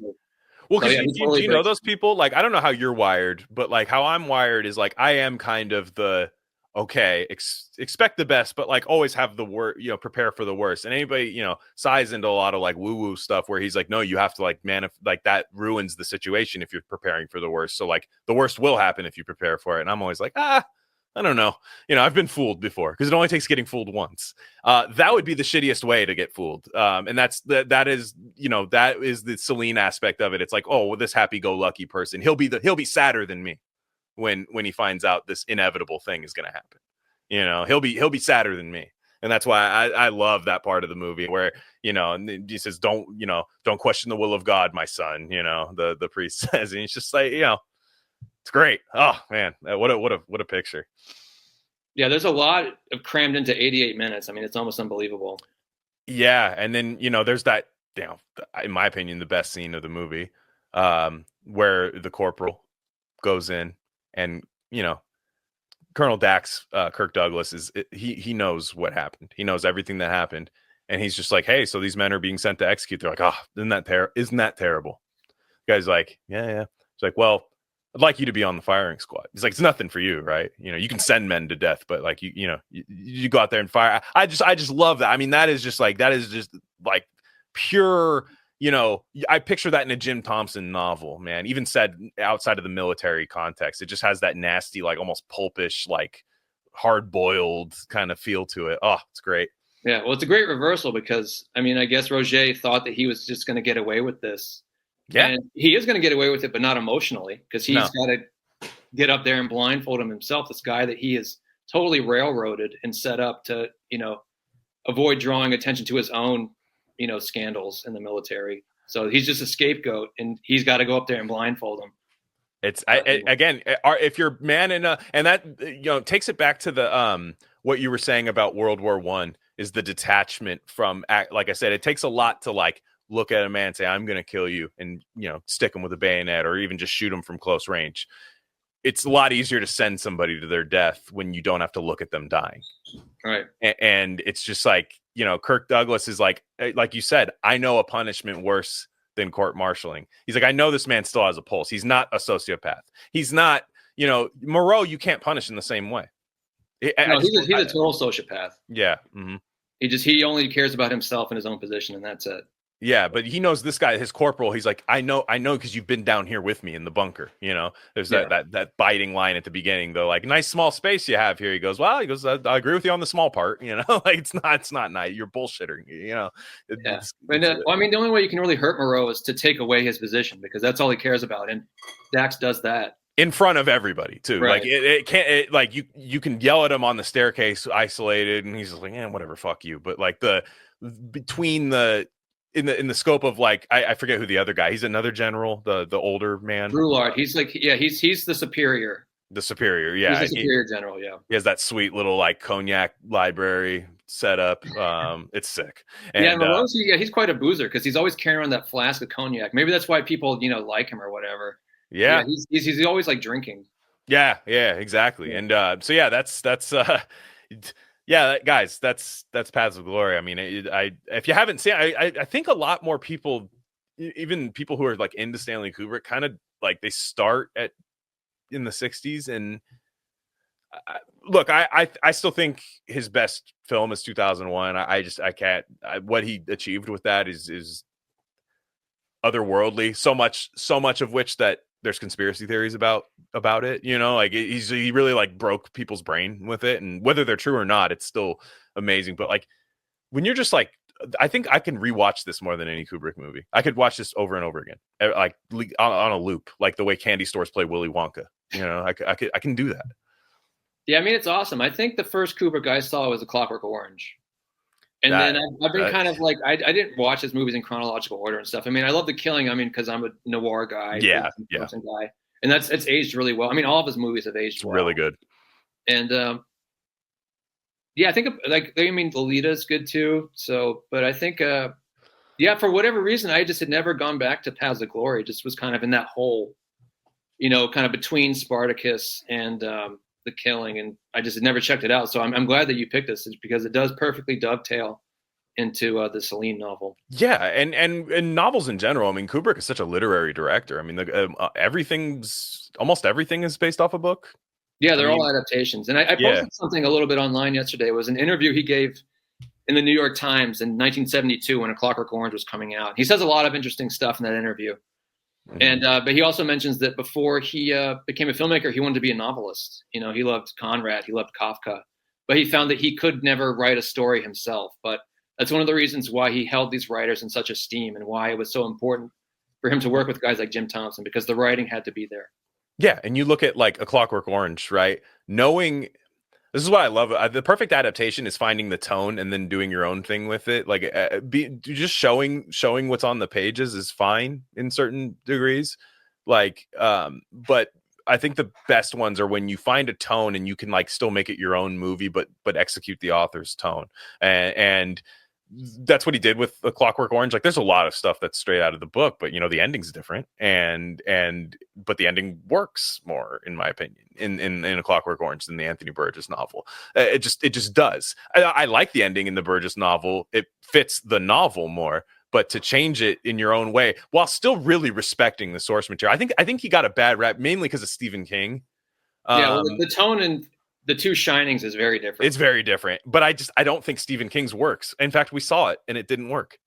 Well, because do you know those people? Like, I don't know how you're wired, but like how I'm wired is like I am kind of the expect the best, but like always have the worst, prepare for the worst. And anybody, sighs into a lot of like woo-woo stuff where he's like, no, you have to like like that ruins the situation if you're preparing for the worst. So like the worst will happen if you prepare for it. And I'm always like, I don't know. I've been fooled before because it only takes getting fooled once. That would be the shittiest way to get fooled. And that is the Céline aspect of it. It's like, oh, well, this happy-go-lucky person, he'll be sadder than me. when he finds out this inevitable thing is going to happen. You know, he'll be sadder than me. And that's why I love that part of the movie where, you know, and he says, don't question the will of God, my son, you know, the priest says, and he's just like, you know, it's great. Oh man, what a picture. Yeah, there's a lot of crammed into 88 minutes. I mean, it's almost unbelievable. Yeah, and then, you know, there's that, you know, in my opinion, the best scene of the movie, where the corporal goes in and, you know, Colonel Dax, Kirk Douglas he knows what happened. He knows everything that happened, and he's just like, hey, so these men are being sent to execute. They're like, oh, isn't that terrible? The guy's like, yeah. It's like, well, I'd like you to be on the firing squad. He's like, it's nothing for you, right? You know, you can send men to death, but like you go out there and fire. I just love that. I mean, that is just like pure. You know, I picture that in a Jim Thompson novel, man. Even said outside of the military context, it just has that nasty, like almost pulpish, like hard-boiled kind of feel to it. Oh, it's great. Yeah, well, it's a great reversal because, I mean, I guess Roger thought that he was just going to get away with this. Yeah. And he is going to get away with it, but not emotionally, because he's got to get up there and blindfold him himself, this guy that he is totally railroaded and set up to, you know, avoid drawing attention to his own, you know, scandals in the military. So he's just a scapegoat, and he's got to go up there and blindfold him. It's again, if you're man in a, and that, you know, takes it back to the what you were saying about World War I is the detachment from, like I said, it takes a lot to like look at a man and say, I'm going to kill you, and, you know, stick him with a bayonet or even just shoot him from close range. It's a lot easier to send somebody to their death when you don't have to look at them dying. Right. And it's just like, you know, Kirk Douglas is like you said, I know a punishment worse than court-martialing. He's like, I know this man still has a pulse. He's not a sociopath. He's not, you know, Moreau, you can't punish in the same way. He's a total sociopath. Yeah. Mm-hmm. He only cares about himself and his own position, and that's it. Yeah, but he knows this guy, his corporal. He's like, I know, because you've been down here with me in the bunker. You know, there's that biting line at the beginning, though. Like, nice small space you have here. He goes, I agree with you on the small part. You know, like it's not nice. You're bullshitting. You know. I mean, the only way you can really hurt Moreau is to take away his position, because that's all he cares about, and Dax does that in front of everybody too. Right. Like it can't. Like you can yell at him on the staircase, isolated, and he's just like, whatever, fuck you. But like between the. In the scope of, like, I forget who the other guy. He's another general, the older man. Brulard. He's like, he's the superior. The superior, yeah. He's the superior general, yeah. He has that sweet little like cognac library set up. It's sick. And, Moreau's, he's quite a boozer because he's always carrying around that flask of cognac. Maybe that's why people, you know, like him or whatever. Yeah. He's always like drinking. Yeah, exactly. And so yeah, that's yeah, guys, that's Paths of Glory. I mean, if you haven't seen, I think a lot more people, even people who are like into Stanley Kubrick, kind of like they start in the 60s. And look, I still think his best film is 2001. I can't. What he achieved with that is otherworldly. So much of which that there's conspiracy theories about it, you know, like he really like broke people's brain with it, and whether they're true or not, it's still amazing. But like when you're just like, I think I can rewatch this more than any Kubrick movie. I could watch this over and over again, like on a loop, like the way candy stores play Willy Wonka. You know, I can do that. Yeah, I mean, it's awesome. I think the first Kubrick I saw was A Clockwork Orange. And then I've been kind of like, I didn't watch his movies in chronological order and stuff. I mean, I love The Killing. I mean, because I'm a noir guy. Yeah. Guy. And it's aged really well. I mean, all of his movies have aged well. Really good. And I think Lolita's good too. So, but I think, for whatever reason, I just had never gone back to Paths of Glory. Just was kind of in that hole, you know, kind of between Spartacus and The Killing, and I just had never checked it out. So I'm glad that you picked this, because it does perfectly dovetail into the Céline novel. Yeah, and novels in general. I mean, Kubrick is such a literary director. I mean, almost everything is based off a book. Yeah, they're all adaptations. And I posted something a little bit online yesterday. It was an interview he gave in the New York Times in 1972 when A Clockwork Orange was coming out. He says a lot of interesting stuff in that interview. Mm-hmm. And but he also mentions that before he became a filmmaker, he wanted to be a novelist. You know, he loved Conrad, he loved Kafka, but he found that he could never write a story himself. But that's one of the reasons why he held these writers in such esteem, and why it was so important for him to work with guys like Jim Thompson, because the writing had to be there. Yeah, and you look at like A Clockwork Orange, right? Knowing this is what I love. The perfect adaptation is finding the tone and then doing your own thing with it. Like, just showing what's on the pages is fine in certain degrees. Like, but I think the best ones are when you find a tone and you can like still make it your own movie, but execute the author's tone. And that's what he did with A Clockwork Orange. Like, there's a lot of stuff that's straight out of the book, but the ending's different, but the ending works more, in my opinion, in A Clockwork Orange than the Anthony Burgess novel. It just does. I like the ending in the Burgess novel. It fits the novel more, but to change it in your own way while still really respecting the source material, I think he got a bad rap mainly because of Stephen King. Yeah, well, the tone in the two Shinings is very different. It's very different, but I don't think Stephen King's works. In fact, we saw it and it didn't work.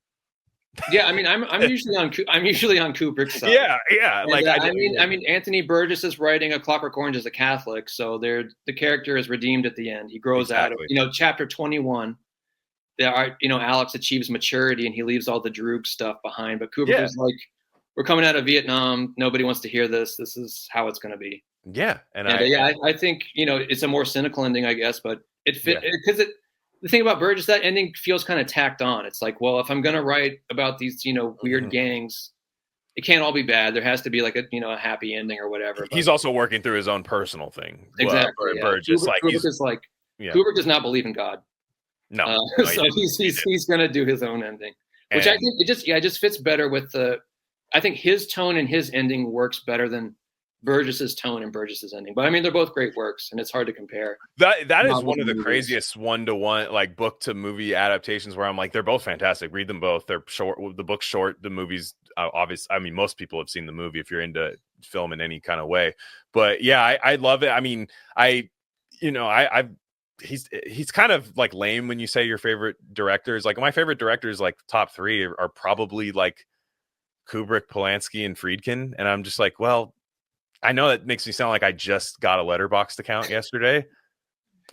Yeah, I mean, I'm usually on Kubrick's side. Yeah. And, Like, I mean, Anthony Burgess is writing A Clockwork Orange as a Catholic, so the character is redeemed at the end. He grows out of chapter 21. Alex achieves maturity and he leaves all the droog stuff behind. But Kubrick is like, we're coming out of Vietnam. Nobody wants to hear this. This is how it's going to be. Yeah, I think it's a more cynical ending, I guess, but it fit because the thing about Burgess, that ending feels kind of tacked on. It's like, well, if I'm going to write about these weird gangs, it can't all be bad. There has to be like a happy ending or whatever. But he's also working through his own personal thing. Exactly. Burgess, Kubrick does not believe in God. No, so he's going to do his own ending, which I think it just fits better with I think his tone and his ending works better than Burgess's tone and Burgess's ending. But I mean, they're both great works, and it's hard to compare. That is one of the craziest one-to-one like book to movie adaptations where I'm like, they're both fantastic. Read them both. They're short. The book's short. The movie's obvious. I mean, most people have seen the movie if you're into film in any kind of way. But yeah, I love it. I mean, he's kind of like lame when you say your favorite directors. Like, my favorite directors, like top three, are probably like Kubrick, Polanski, and Friedkin. And I'm just like, well, I know that makes me sound like I just got a Letterboxd account yesterday,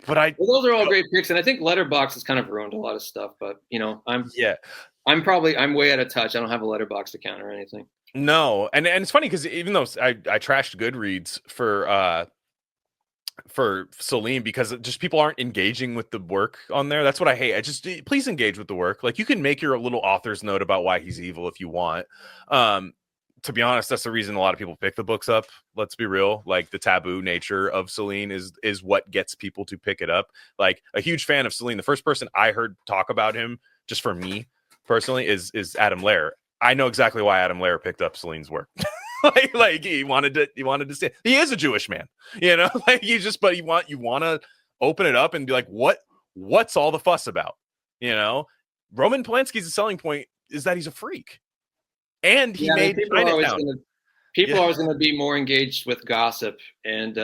but those are all great picks, and I think Letterboxd has kind of ruined a lot of stuff. But I'm way out of touch. I don't have a Letterboxd account or anything. No, and it's funny because even though I trashed Goodreads for Céline because just people aren't engaging with the work on there. That's what I hate. Please engage with the work. Like, you can make your little author's note about why he's evil if you want. To be honest, that's the reason a lot of people pick the books up. Let's be real. Like, the taboo nature of Céline is what gets people to pick it up. Like, a huge fan of Céline. The first person I heard talk about him, just for me personally, is Adam Lair. I know exactly why Adam Lair picked up Céline's work. like he wanted to say he is a Jewish man, like you want to open it up and be like, what's all the fuss about? Roman Polanski's selling point is that he's a freak. And he made people are always going to be more engaged with gossip and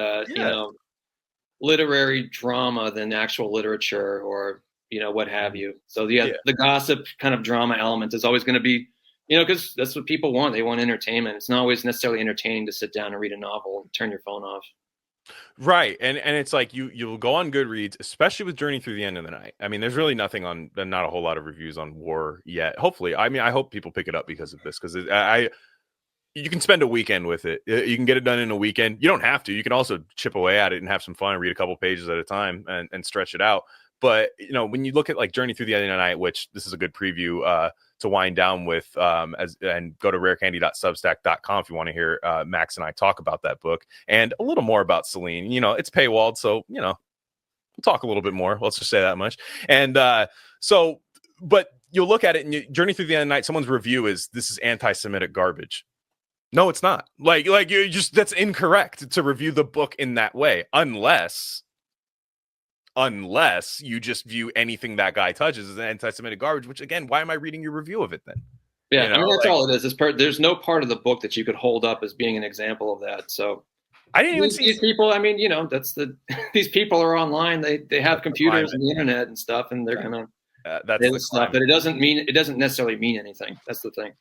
literary drama than actual literature or what have you. So the gossip kind of drama element is always going to be, because that's what people want. They want entertainment. It's not always necessarily entertaining to sit down and read a novel and turn your phone off. Right. And it's like you'll go on Goodreads, especially with Journey Through the End of the Night. I mean, there's really not a whole lot of reviews on War yet. Hopefully. I mean, I hope people pick it up because of this, because you can spend a weekend with it. You can get it done in a weekend. You don't have to. You can also chip away at it and have some fun, read a couple pages at a time and stretch it out. But, when you look at like Journey Through the End of the Night, which this is a good preview to wind down with, and go to rarecandy.substack.com if you want to hear Max and I talk about that book and a little more about Céline. It's paywalled, so we'll talk a little bit more. Let's just say that much. And but you'll look at it and Journey Through the End of the Night, someone's review is, this is anti-Semitic garbage. No, it's not. Like you just, that's incorrect to review the book in that way, unless you just view anything that guy touches as anti-Semitic garbage, which, again, why am I reading your review of it then? Yeah, I mean, that's all it is. There's no part of the book that you could hold up as being an example of that. So I didn't even see these people. I mean, these people are online. They have computers and the internet and stuff, and they're gonna that's stuff. But it doesn't necessarily mean anything. That's the thing.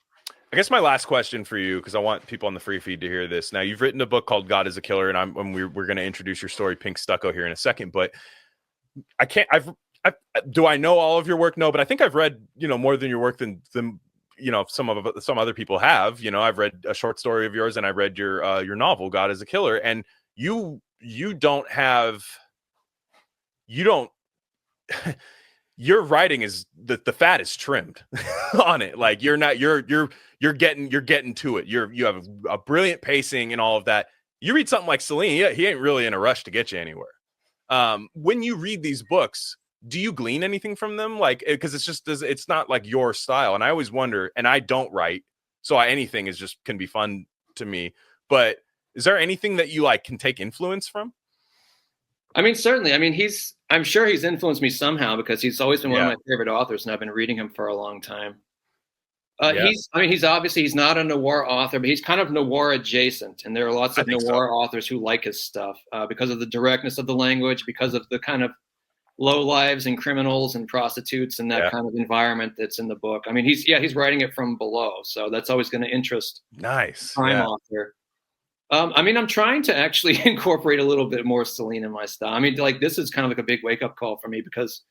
I guess my last question for you, because I want people on the free feed to hear this. Now, you've written a book called God is a Killer, and we're going to introduce your story, Pink Stucco, here in a second, but do I know all of your work? No, but I think I've read, more than your work than some other people have. I've read a short story of yours, and I read your novel, God is a Killer, and you don't have your writing is the fat is trimmed on it. Like you're getting to it. You have a brilliant pacing and all of that. You read something like Céline, he ain't really in a rush to get you anywhere. When you read these books, do you glean anything from them? Like, because it's not like your style. And I always wonder, and I don't write, so anything can be fun to me. But is there anything that you like can take influence from? I mean, certainly. I mean, I'm sure he's influenced me somehow, because he's always been one of my favorite authors, and I've been reading him for a long time. He's not a noir author, but he's kind of noir adjacent. And there are lots of noir authors who like his stuff because of the directness of the language, because of the kind of low lives and criminals and prostitutes and that kind of environment that's in the book. I mean, he's writing it from below. So that's always going to interest crime author. I mean, I'm trying to actually incorporate a little bit more Céline in my style. I mean, like, this is kind of like a big wake up call for me, because,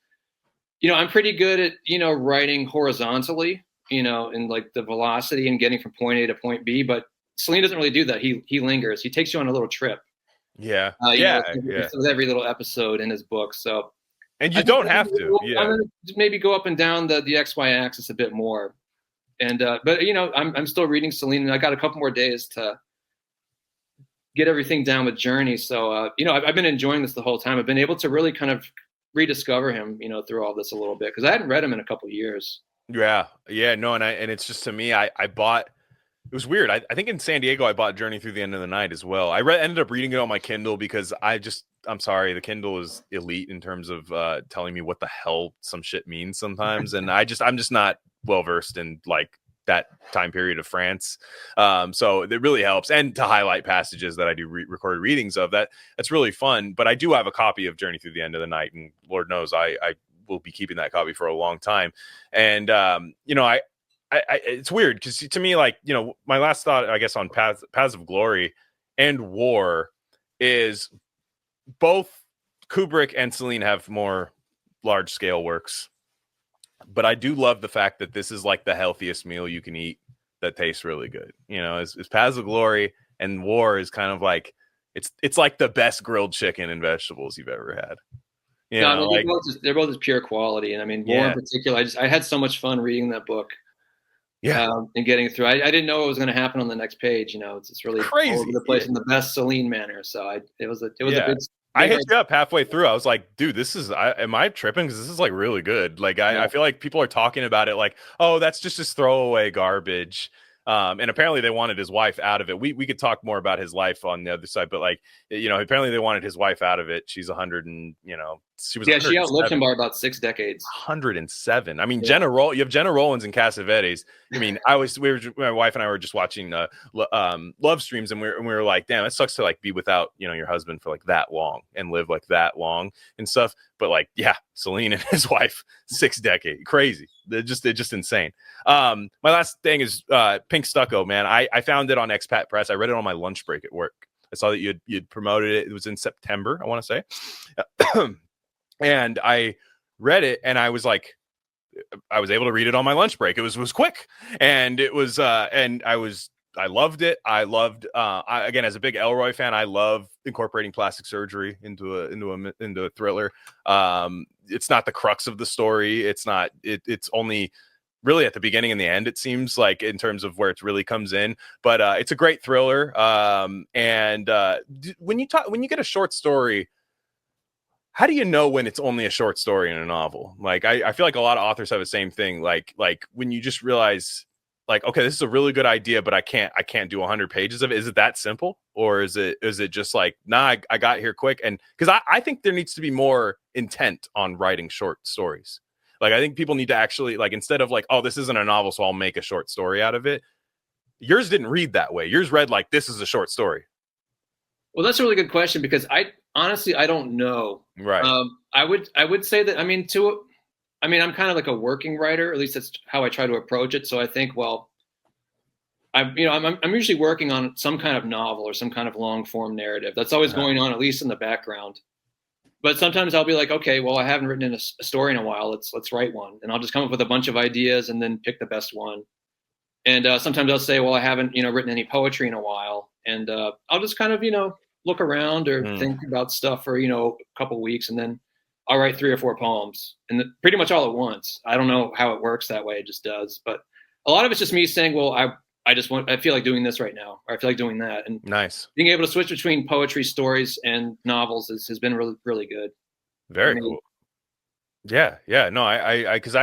I'm pretty good at, writing horizontally, in like the velocity and getting from point A to point B. But Céline doesn't really do that. He lingers. He takes you on a little trip. Yeah. With every little episode in his book. So. And you don't have to. I'm going to maybe go up and down the XY axis a bit more. And, but I'm still reading Céline, and I got a couple more days to get everything down with Journey. So, I've been enjoying this the whole time. I've been able to really kind of rediscover him, through all this a little bit, because I hadn't read him in a couple of years. Yeah. No. And it's just, to me, I bought, it was weird. I think in San Diego, I bought Journey Through the End of the Night as well. I ended up reading it on my Kindle, because I'm sorry, the Kindle is elite in terms of telling me what the hell some shit means sometimes. And I'm just not well versed in like that time period of France. So it really helps. And to highlight passages that I do recorded readings of, that's really fun. But I do have a copy of Journey Through the End of the Night, and Lord knows I will be keeping that copy for a long time. And, it's weird, because to me, like, my last thought, I guess, on Paths of Glory and War is both Kubrick and Céline have more large scale works. But I do love the fact that this is like the healthiest meal you can eat that tastes really good. Is Paths of Glory, and War is kind of like, it's like the best grilled chicken and vegetables you've ever had. They're both just pure quality. And I mean, War in particular, I had so much fun reading that book. And getting through. I didn't know what was going to happen on the next page. It's really crazy, all over the place in the best Céline manner. So it was a big. I hit you up halfway through. I was like, dude, am I tripping? Because this is like really good. Like, I feel like people are talking about it like, oh, that's just throwaway garbage. And apparently they wanted his wife out of it. We could talk more about his life on the other side, but like, apparently they wanted his wife out of it. She's 100 and, she was. She outlived him by about 6 decades. 107. I mean, you have Jenna Rollins and Cassavetes. I mean, my wife and I were just watching love streams, and we were like, damn, it sucks to like be without, your husband for like that long and live like that long and stuff. But like, yeah, Céline and his wife, 6 decades, crazy. They're just insane. My last thing is Pink Stucco, man. I found it on Expat Press. I read it on my lunch break at work. I saw that you'd promoted it. It was in September, I want to say. And I read it, and I was like, I was able to read it on my lunch break. It was quick, and it was, and I loved it. I loved, again, as a big Elroy fan, I love incorporating plastic surgery into a thriller. It's not the crux of the story. It's only really at the beginning and the end, it seems like, in terms of where it really comes in, but it's a great thriller. And when you get a short story, how do you know when it's only a short story in a novel? Like, I feel like a lot of authors have the same thing. Like when you just realize, like, okay, this is a really good idea, but I can't do 100 pages of it. Is it that simple? Or is it just like, nah, I got here quick? And because I think there needs to be more intent on writing short stories. Like, I think people need to actually, like, instead of like, oh, this isn't a novel, so I'll make a short story out of it. Yours didn't read that way. Yours read like, this is a short story. Well, that's a really good question, because I don't know. Right. I would say that, I'm kind of like a working writer, at least that's how I try to approach it. So I think, well, I'm usually working on some kind of novel or some kind of long form narrative that's always going on, at least in the background. But sometimes I'll be like, okay, well, I haven't written a story in a while. Let's write one, and I'll just come up with a bunch of ideas and then pick the best one. And sometimes I'll say, well, I haven't, written any poetry in a while. And I'll just kind of, look around or think about stuff for, a couple weeks. And then I'll write 3 or 4 poems and pretty much all at once. I don't know how it works that way. It just does. But a lot of it's just me saying, well, I feel like doing this right now, or I feel like doing that. And nice. Being able to switch between poetry, stories, and novels has been really, really good. Very cool. Yeah. No, because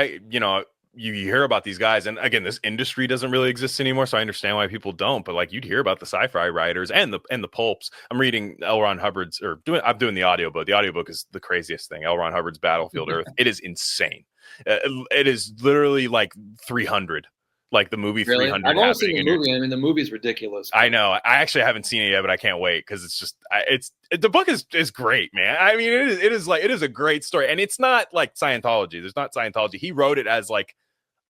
you hear about these guys, and again, this industry doesn't really exist anymore, so I understand why people don't. But like, you'd hear about the sci-fi writers and the pulps. I'm reading L. Ron Hubbard's, I'm doing the audiobook. The audiobook is the craziest thing. L. Ron Hubbard's Battlefield Earth. It is insane. It is literally like 300. Like the movie 300. I've only seen the movie. I mean, the movie's ridiculous. I know. I actually haven't seen it yet, but I can't wait because it's just the book is great, man. I mean, it is a great story, and it's not like Scientology. There's not Scientology. He wrote it as like,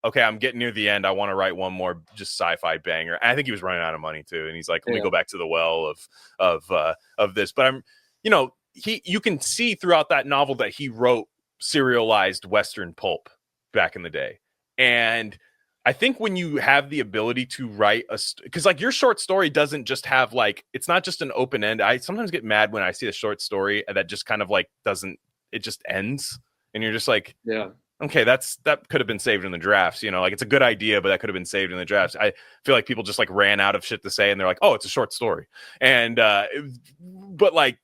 okay, I'm getting near the end. I want to write one more just sci-fi banger. And I think he was running out of money too, and he's like, let me go back to the well of this. But you can see throughout that novel that he wrote serialized Western pulp back in the day, and I think when you have the ability to write because like your short story doesn't just have like, it's not just an open end. I sometimes get mad when I see a short story that just kind of like it just ends, and you're just like, yeah, okay, that could have been saved in the drafts. Like it's a good idea, but that could have been saved in the drafts. I feel like people just like ran out of shit to say, and they're like, oh, it's a short story. And but like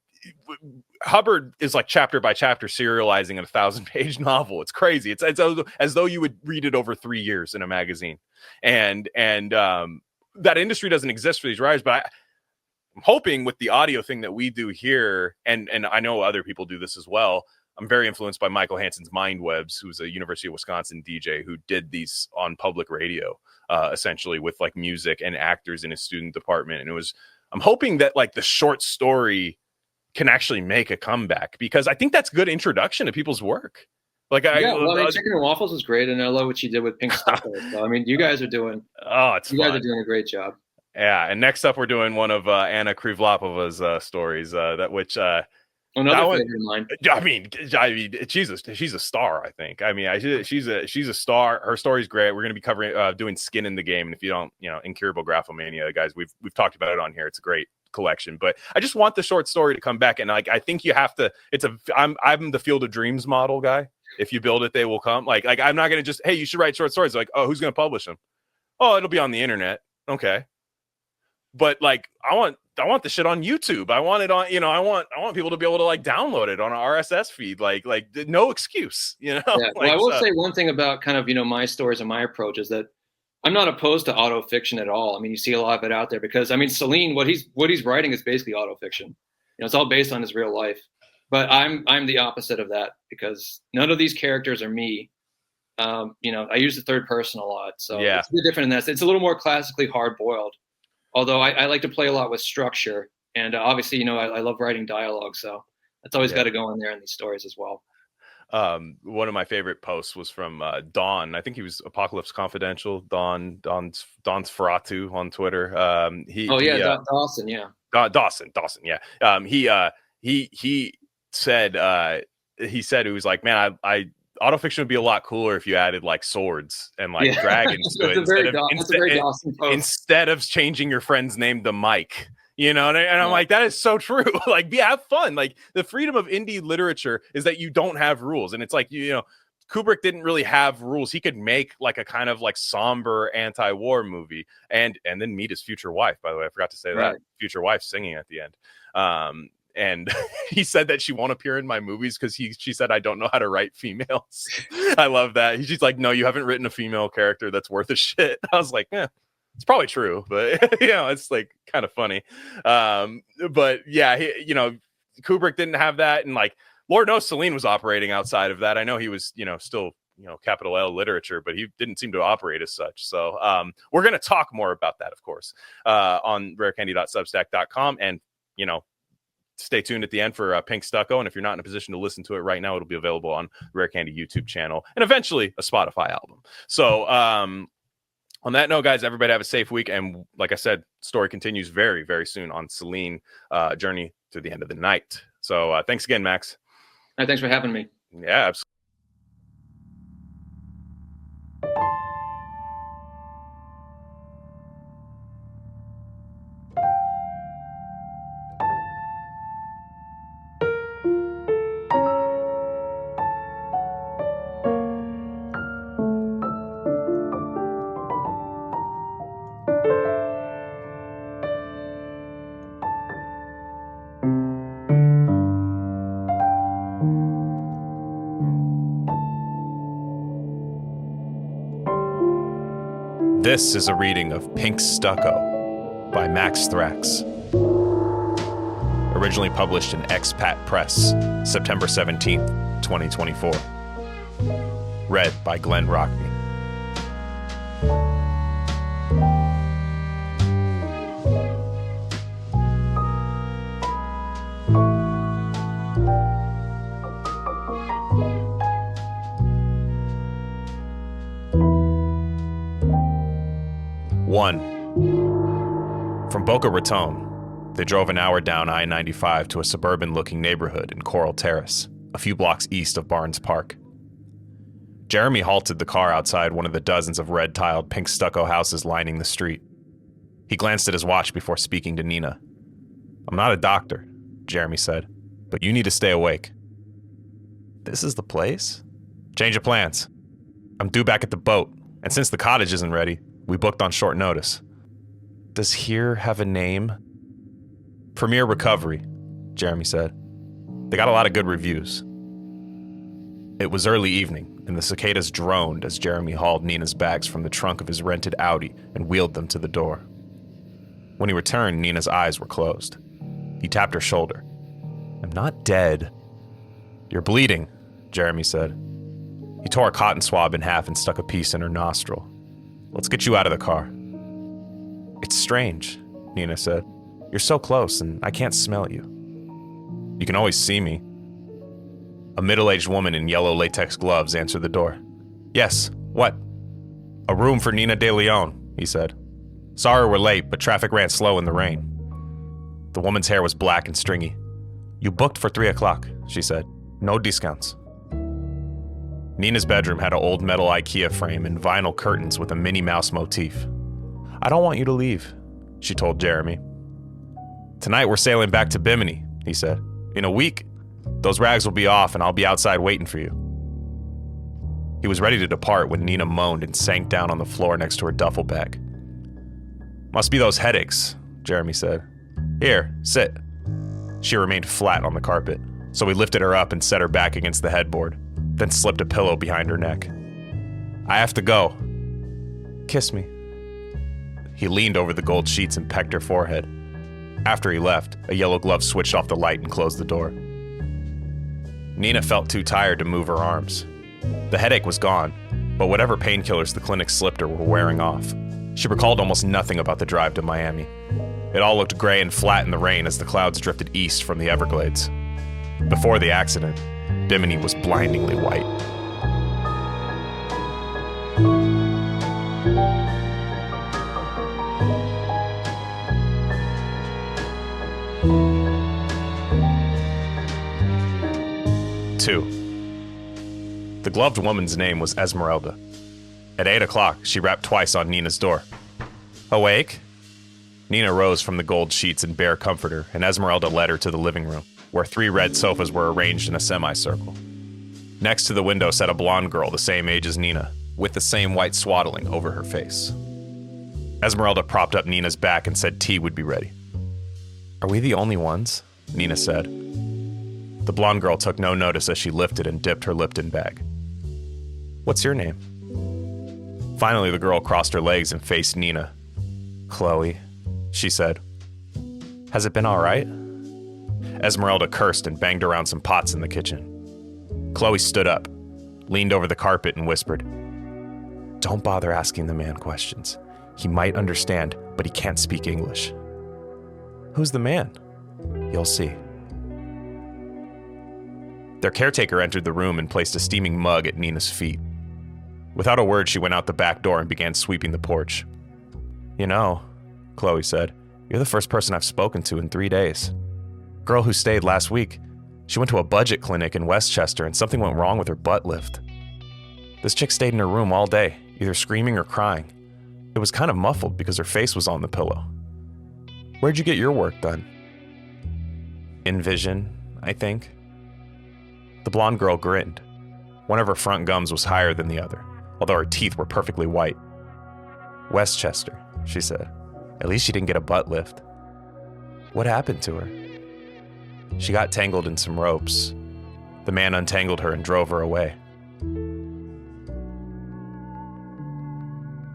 Hubbard is like chapter by chapter serializing a 1,000-page novel. It's crazy. It's as though you would read it over 3 years in a magazine. And that industry doesn't exist for these writers, but I'm hoping with the audio thing that we do here, and I know other people do this as well. I'm very influenced by Michael Hansen's Mind Webs, who's a University of Wisconsin DJ who did these on public radio, essentially with like music and actors in his student department. And I'm hoping that like the short story can actually make a comeback, because I think that's good introduction to people's work. Like, Chicken and Waffles was great, and I love what you did with Pink Stucco. So I mean, you guys are doing guys are doing a great job. Yeah, and next up we're doing one of Anna Krivlapova's stories, Another favorite of mine. I mean, she's a star. I think. I mean, she's a star. Her story's great. We're going to be covering doing Skin in the Game, and if you don't, Incurable Graphomania, guys, we've talked about it on here. It's a great collection, but I just want the short story to come back, and like I think you have to. I'm the Field of Dreams model guy. If you build it, they will come. Like I'm not going to just, hey, you should write short stories. Like, oh, who's going to publish them? Oh, it'll be on the internet. Okay, but like I want the shit on YouTube. I want it on, I want people to be able to like download it on an RSS feed. Like no excuse, Yeah. Well, I will say one thing about kind of, my stories and my approach is that I'm not opposed to auto fiction at all. I mean, you see a lot of it out there because I mean, Céline, what he's writing is basically auto fiction. It's all based on his real life. But I'm the opposite of that because none of these characters are me. I use the third person a lot, so it's a bit different in that. It's a little more classically hard boiled. Although I like to play a lot with structure, and obviously, I love writing dialogue, so that's always got to go in there in these stories as well. One of my favorite posts was from Don. I think he was Apocalypse Confidential. Don's Ferratu on Twitter. Dawson, yeah. Dawson, yeah. He said it was like, man, I autofiction would be a lot cooler if you added like swords and like dragons to it instead of changing your friend's name to Mike. And I'm like, that is so true. Like, have fun. Like, the freedom of indie literature is that you don't have rules. And it's like, Kubrick didn't really have rules. He could make like a kind of like somber anti-war movie and then meet his future wife. By the way, I forgot to say that future wife singing at the end. And he said that she won't appear in my movies because she said I don't know how to write females. I love that. She's like, no, you haven't written a female character that's worth a shit. I was like, it's probably true, but it's like kind of funny. But yeah, Kubrick didn't have that, and like Lord knows Céline was operating outside of that. I know he was, still, capital L literature, but he didn't seem to operate as such. So we're gonna talk more about that, of course, on rarecandy.substack.com, and stay tuned at the end for Pink Stucco. And if you're not in a position to listen to it right now, it'll be available on the Rare Candy YouTube channel and eventually a Spotify album. So on that note, guys, everybody have a safe week. And like I said, story continues very, very soon on Céline, Journey to the End of the Night. So thanks again, Max. Thanks for having me. Yeah, absolutely. This is a reading of Pink Stucco by Max Thrax. Originally published in Expat Press, September 17th, 2024. Read by Glen Rockney. From Boca Raton, they drove an hour down I-95 to a suburban-looking neighborhood in Coral Terrace, a few blocks east of Barnes Park. Jeremy halted the car outside one of the dozens of red-tiled pink stucco houses lining the street. He glanced at his watch before speaking to Nina. "I'm not a doctor," Jeremy said, "but you need to stay awake." "This is the place?" "Change of plans. I'm due back at the boat, and since the cottage isn't ready, we booked on short notice." "Does here have a name?" "Premier Recovery," Jeremy said. "They got a lot of good reviews." It was early evening, and the cicadas droned as Jeremy hauled Nina's bags from the trunk of his rented Audi and wheeled them to the door. When he returned, Nina's eyes were closed. He tapped her shoulder. "I'm not dead." "You're bleeding," Jeremy said. He tore a cotton swab in half and stuck a piece in her nostril. "Let's get you out of the car." "It's strange," Nina said. "You're so close, and I can't smell you." "You can always see me." A middle-aged woman in yellow latex gloves answered the door. "Yes, what?" "A room for Nina de Leon," he said. "Sorry we're late, but traffic ran slow in the rain." The woman's hair was black and stringy. "You booked for 3 o'clock, she said. "No discounts." Nina's bedroom had an old metal IKEA frame and vinyl curtains with a Minnie Mouse motif. "I don't want you to leave," she told Jeremy. "Tonight we're sailing back to Bimini," he said. "In a week, those rags will be off and I'll be outside waiting for you." He was ready to depart when Nina moaned and sank down on the floor next to her duffel bag. "Must be those headaches," Jeremy said. "Here, sit." She remained flat on the carpet, so he lifted her up and set her back against the headboard, then slipped a pillow behind her neck. "I have to go." "Kiss me." He leaned over the gold sheets and pecked her forehead. After he left, a yellow glove switched off the light and closed the door. Nina felt too tired to move her arms. The headache was gone, but whatever painkillers the clinic slipped her were wearing off. She recalled almost nothing about the drive to Miami. It all looked gray and flat in the rain as the clouds drifted east from the Everglades. Before the accident, Bimini was blindingly white. Two. The gloved woman's name was Esmeralda. At 8 o'clock, she rapped twice on Nina's door. "Awake?" Nina rose from the gold sheets and bare comforter, and Esmeralda led her to the living room, where 3 red sofas were arranged in a semicircle. Next to the window sat a blonde girl the same age as Nina, with the same white swaddling over her face. Esmeralda propped up Nina's back and said tea would be ready. "Are we the only ones?" Nina said. The blonde girl took no notice as she lifted and dipped her Lipton bag. "What's your name?" Finally, the girl crossed her legs and faced Nina. "Chloe," she said. "Has it been all right?" Esmeralda cursed and banged around some pots in the kitchen. Chloe stood up, leaned over the carpet and whispered, "Don't bother asking the man questions. He might understand, but he can't speak English." "Who's the man?" "You'll see." Their caretaker entered the room and placed a steaming mug at Nina's feet. Without a word, she went out the back door and began sweeping the porch. "You know," Chloe said, "you're the first person I've spoken to in 3 days. Girl who stayed last week, she went to a budget clinic in Westchester and something went wrong with her butt lift. This chick stayed in her room all day, either screaming or crying. It was kind of muffled because her face was on the pillow. Where'd you get your work done?" "Envision, I think." The blonde girl grinned. One of her front gums was higher than the other, although her teeth were perfectly white. "Westchester," she said. "At least she didn't get a butt lift." "What happened to her?" "She got tangled in some ropes. The man untangled her and drove her away."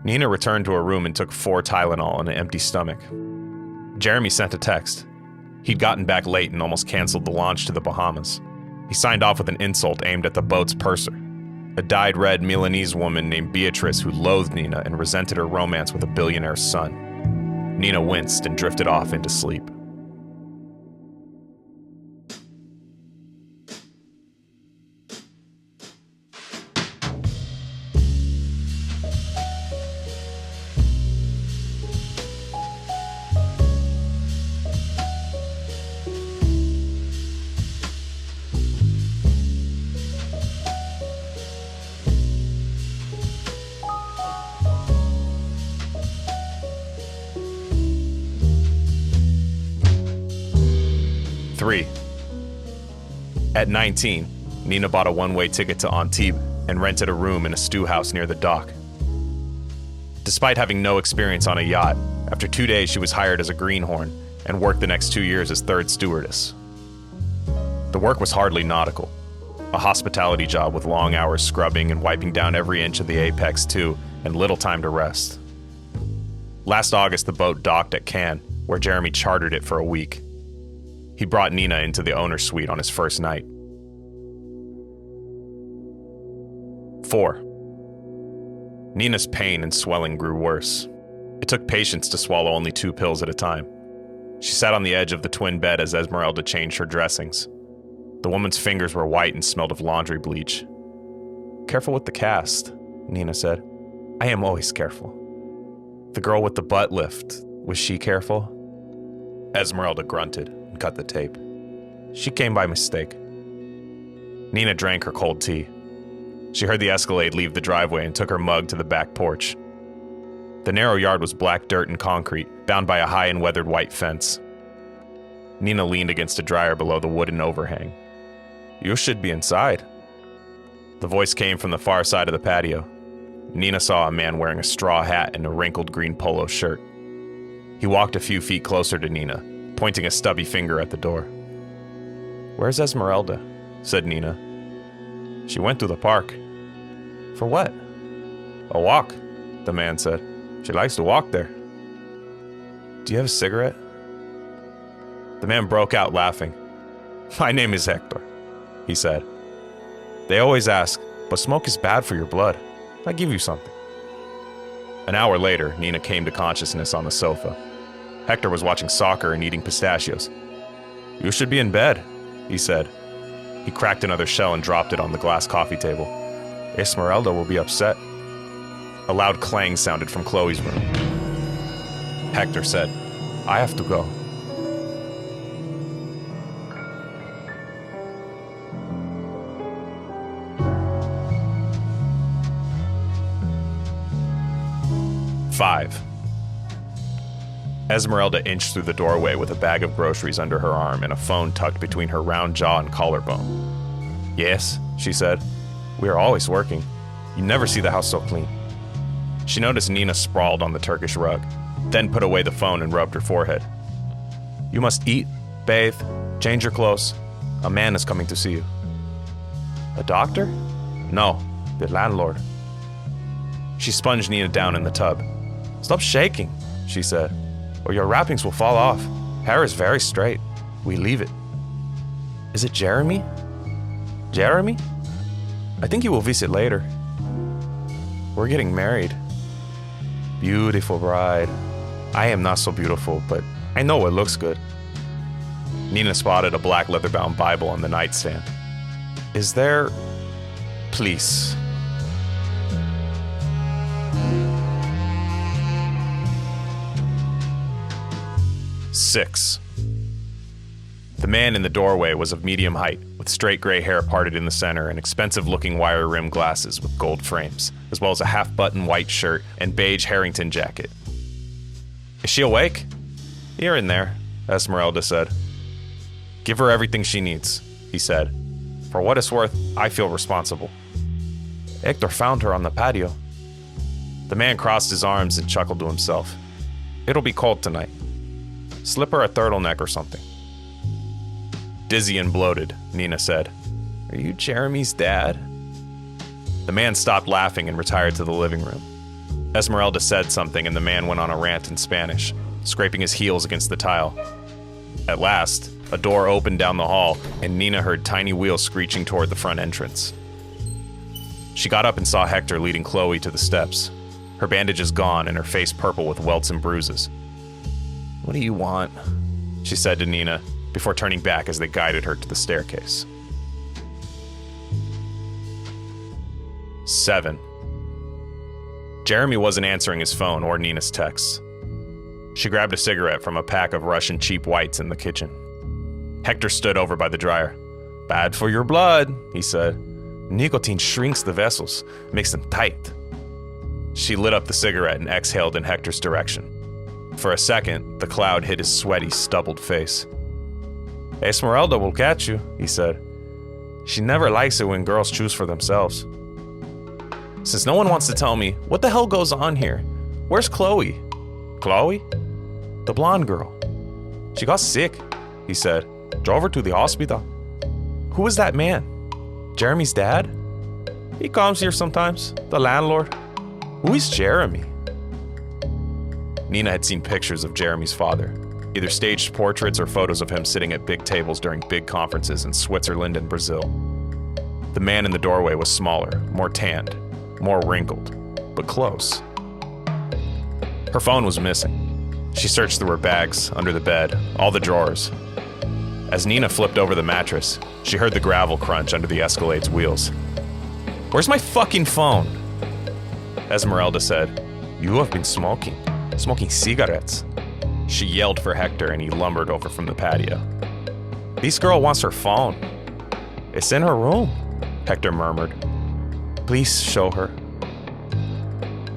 Nina returned to her room and took 4 Tylenol on an empty stomach. Jeremy sent a text. He'd gotten back late and almost canceled the launch to the Bahamas. He signed off with an insult aimed at the boat's purser, a dyed-red Milanese woman named Beatrice who loathed Nina and resented her romance with a billionaire's son. Nina winced and drifted off into sleep. At 19, Nina bought a one-way ticket to Antibes and rented a room in a stew house near the dock. Despite having no experience on a yacht, after 2 days she was hired as a greenhorn and worked the next 2 years as third stewardess. The work was hardly nautical, a hospitality job with long hours scrubbing and wiping down every inch of the apex too, and little time to rest. Last August, the boat docked at Cannes, where Jeremy chartered it for a week. He brought Nina into the owner's suite on his first night. 4. Nina's pain and swelling grew worse. It took patience to swallow only 2 pills at a time. She sat on the edge of the twin bed as Esmeralda changed her dressings. The woman's fingers were white and smelled of laundry bleach. "Careful with the cast," Nina said. "I am always careful." "The girl with the butt lift, was she careful?" Esmeralda grunted and cut the tape. "She came by mistake." Nina drank her cold tea. She heard the Escalade leave the driveway and took her mug to the back porch. The narrow yard was black dirt and concrete, bound by a high and weathered white fence. Nina leaned against a dryer below the wooden overhang. "You should be inside." The voice came from the far side of the patio. Nina saw a man wearing a straw hat and a wrinkled green polo shirt. He walked a few feet closer to Nina, pointing a stubby finger at the door. "Where's Esmeralda?" said Nina. "She went to the park." "For what?" "A walk," the man said. "She likes to walk there." "Do you have a cigarette?" The man broke out laughing. "My name is Hector," he said. "They always ask, but smoke is bad for your blood. I'll give you something." An hour later, Nina came to consciousness on the sofa. Hector was watching soccer and eating pistachios. "You should be in bed," he said. He cracked another shell and dropped it on the glass coffee table. "Esmeralda will be upset." A loud clang sounded from Chloe's room. Hector said, "I have to go." "5. Esmeralda inched through the doorway with a bag of groceries under her arm and a phone tucked between her round jaw and collarbone. "Yes," she said. "We are always working. You never see the house so clean." She noticed Nina sprawled on the Turkish rug, then put away the phone and rubbed her forehead. "You must eat, bathe, change your clothes. A man is coming to see you." "A doctor?" "No, the landlord." She sponged Nina down in the tub. "Stop shaking," she said, "or your wrappings will fall off. Hair is very straight. We leave it." "Is it Jeremy?" "Jeremy? I think he will visit later. We're getting married." "Beautiful bride." "I am not so beautiful, but I know it looks good." Nina spotted a black leather-bound Bible on the nightstand. "Is there... please..." "6. The man in the doorway was of medium height, with straight gray hair parted in the center and expensive-looking wire-rimmed glasses with gold frames, as well as a half-button white shirt and beige Harrington jacket. "Is she awake?" "Here and there," Esmeralda said. "Give her everything she needs," he said. "For what it's worth, I feel responsible." "Hector found her on the patio." The man crossed his arms and chuckled to himself. "It'll be cold tonight. Slip her a turtleneck or something." "Dizzy and bloated," Nina said. "Are you Jeremy's dad?" The man stopped laughing and retired to the living room. Esmeralda said something and the man went on a rant in Spanish, scraping his heels against the tile. At last, a door opened down the hall and Nina heard tiny wheels screeching toward the front entrance. She got up and saw Hector leading Chloe to the steps, her bandages gone and her face purple with welts and bruises. "What do you want?" she said to Nina before turning back as they guided her to the staircase. 7. Jeremy wasn't answering his phone or Nina's texts. She grabbed a cigarette from a pack of Russian cheap whites in the kitchen. Hector stood over by the dryer. "Bad for your blood," he said. "Nicotine shrinks the vessels, makes them tight." She lit up the cigarette and exhaled in Hector's direction. For a second, the cloud hid his sweaty, stubbled face. "Esmeralda will catch you," he said. "She never likes it when girls choose for themselves." "Since no one wants to tell me, what the hell goes on here? Where's Chloe?" "Chloe? The blonde girl. She got sick," he said. "Drove her to the hospital." "Who was that man? Jeremy's dad?" "He comes here sometimes, the landlord." "Who is Jeremy?" Nina had seen pictures of Jeremy's father, either staged portraits or photos of him sitting at big tables during big conferences in Switzerland and Brazil. The man in the doorway was smaller, more tanned, more wrinkled, but close. Her phone was missing. She searched through her bags, under the bed, all the drawers. As Nina flipped over the mattress, she heard the gravel crunch under the Escalade's wheels. "Where's my fucking phone?" Esmeralda said, "You have been smoking cigarettes." She yelled for Hector and he lumbered over from the patio. "This girl wants her phone." "It's in her room," Hector murmured. "Please show her."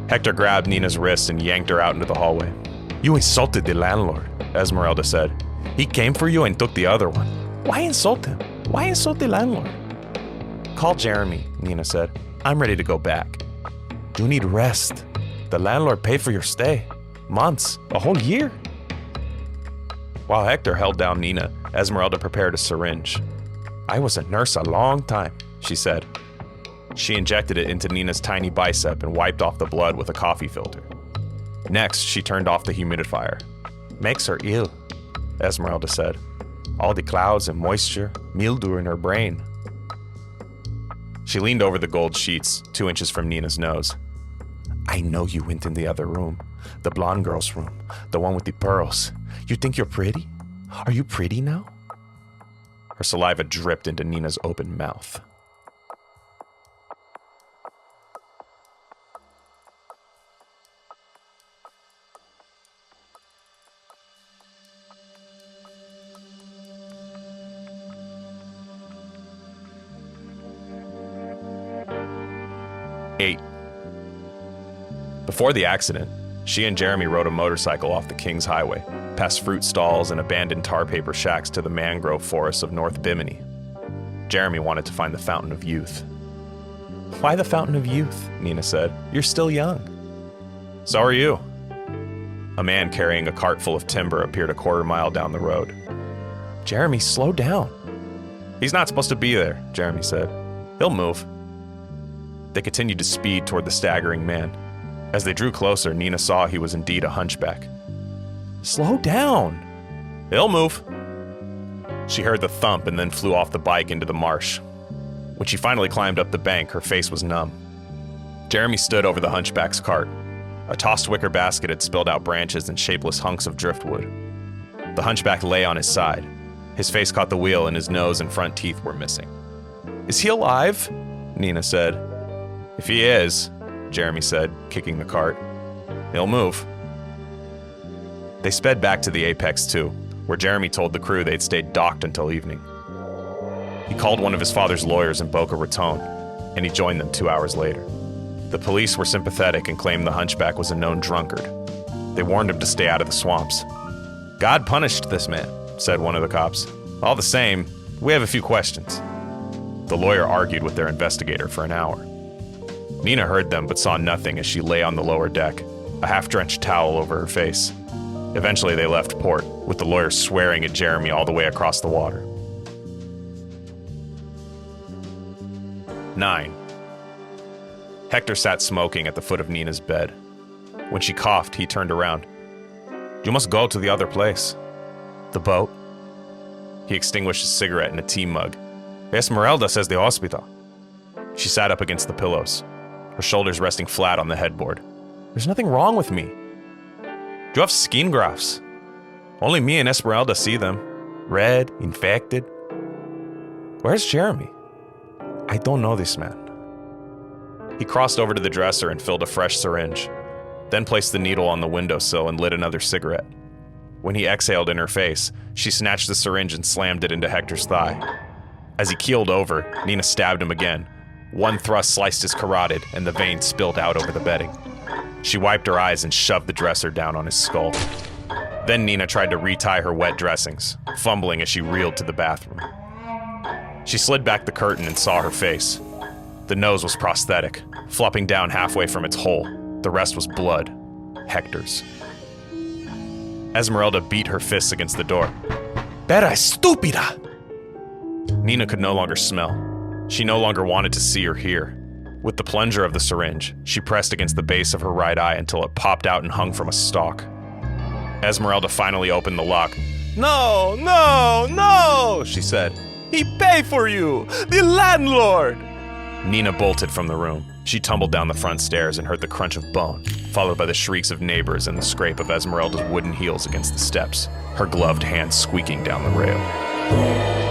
Hector grabbed Nina's wrist and yanked her out into the hallway. "You insulted the landlord," Esmeralda said. "He came for you and took the other one. Why insult him? Why insult the landlord?" "Call Jeremy," Nina said. "I'm ready to go back." "You need rest. The landlord paid for your stay. Months, a whole year." While Hector held down Nina, Esmeralda prepared a syringe. "I was a nurse a long time," she said. She injected it into Nina's tiny bicep and wiped off the blood with a coffee filter. Next, she turned off the humidifier. "Makes her ill," Esmeralda said. "All the clouds and moisture, mildew in her brain." She leaned over the gold sheets, 2 inches from Nina's nose. "I know you went in the other room. The blonde girl's room. The one with the pearls. You think you're pretty? Are you pretty now?" Her saliva dripped into Nina's open mouth. Before the accident, she and Jeremy rode a motorcycle off the King's Highway, past fruit stalls and abandoned tar paper shacks to the mangrove forests of North Bimini. Jeremy wanted to find the Fountain of Youth. "Why the Fountain of Youth?" Nina said. "You're still young." "So are you." A man carrying a cart full of timber appeared a quarter mile down the road. "Jeremy, slow down." "He's not supposed to be there," Jeremy said. "He'll move." They continued to speed toward the staggering man. As they drew closer, Nina saw he was indeed a hunchback. "Slow down." "He'll move." She heard the thump and then flew off the bike into the marsh. When she finally climbed up the bank, her face was numb. Jeremy stood over the hunchback's cart. A tossed wicker basket had spilled out branches and shapeless hunks of driftwood. The hunchback lay on his side. His face caught the wheel and his nose and front teeth were missing. "Is he alive?" Nina said. "If he is," Jeremy said, kicking the cart, "he'll move." They sped back to the Apex 2, where Jeremy told the crew they'd stayed docked until evening. He called one of his father's lawyers in Boca Raton, and he joined them 2 hours later. The police were sympathetic and claimed the hunchback was a known drunkard. They warned him to stay out of the swamps. "God punished this man," said one of the cops. "All the same, we have a few questions." The lawyer argued with their investigator for an hour. Nina heard them but saw nothing as she lay on the lower deck, a half-drenched towel over her face. Eventually they left port, with the lawyer swearing at Jeremy all the way across the water. 9. Hector sat smoking at the foot of Nina's bed. When she coughed, he turned around. You must go to the other place. The boat? He extinguished his cigarette in a tea mug. Esmeralda says the hospital. She sat up against the pillows, her shoulders resting flat on the headboard. There's nothing wrong with me. Do you have skin grafts? Only me and Esmeralda see them. Red, infected. Where's Jeremy? I don't know this man. He crossed over to the dresser and filled a fresh syringe, then placed the needle on the windowsill and lit another cigarette. When he exhaled in her face, she snatched the syringe and slammed it into Hector's thigh. As he keeled over, Nina stabbed him again. One thrust sliced his carotid, and the vein spilled out over the bedding. She wiped her eyes and shoved the dresser down on his skull. Then Nina tried to retie her wet dressings, fumbling as she reeled to the bathroom. She slid back the curtain and saw her face. The nose was prosthetic, flopping down halfway from its hole. The rest was blood. Hector's. Esmeralda beat her fists against the door. Perra estúpida! Nina could no longer smell. She no longer wanted to see or hear. With the plunger of the syringe, she pressed against the base of her right eye until it popped out and hung from a stalk. Esmeralda finally opened the lock. No, no, no, she said. He paid for you! The landlord! Nina bolted from the room. She tumbled down the front stairs and heard the crunch of bone, followed by the shrieks of neighbors and the scrape of Esmeralda's wooden heels against the steps, her gloved hands squeaking down the rail.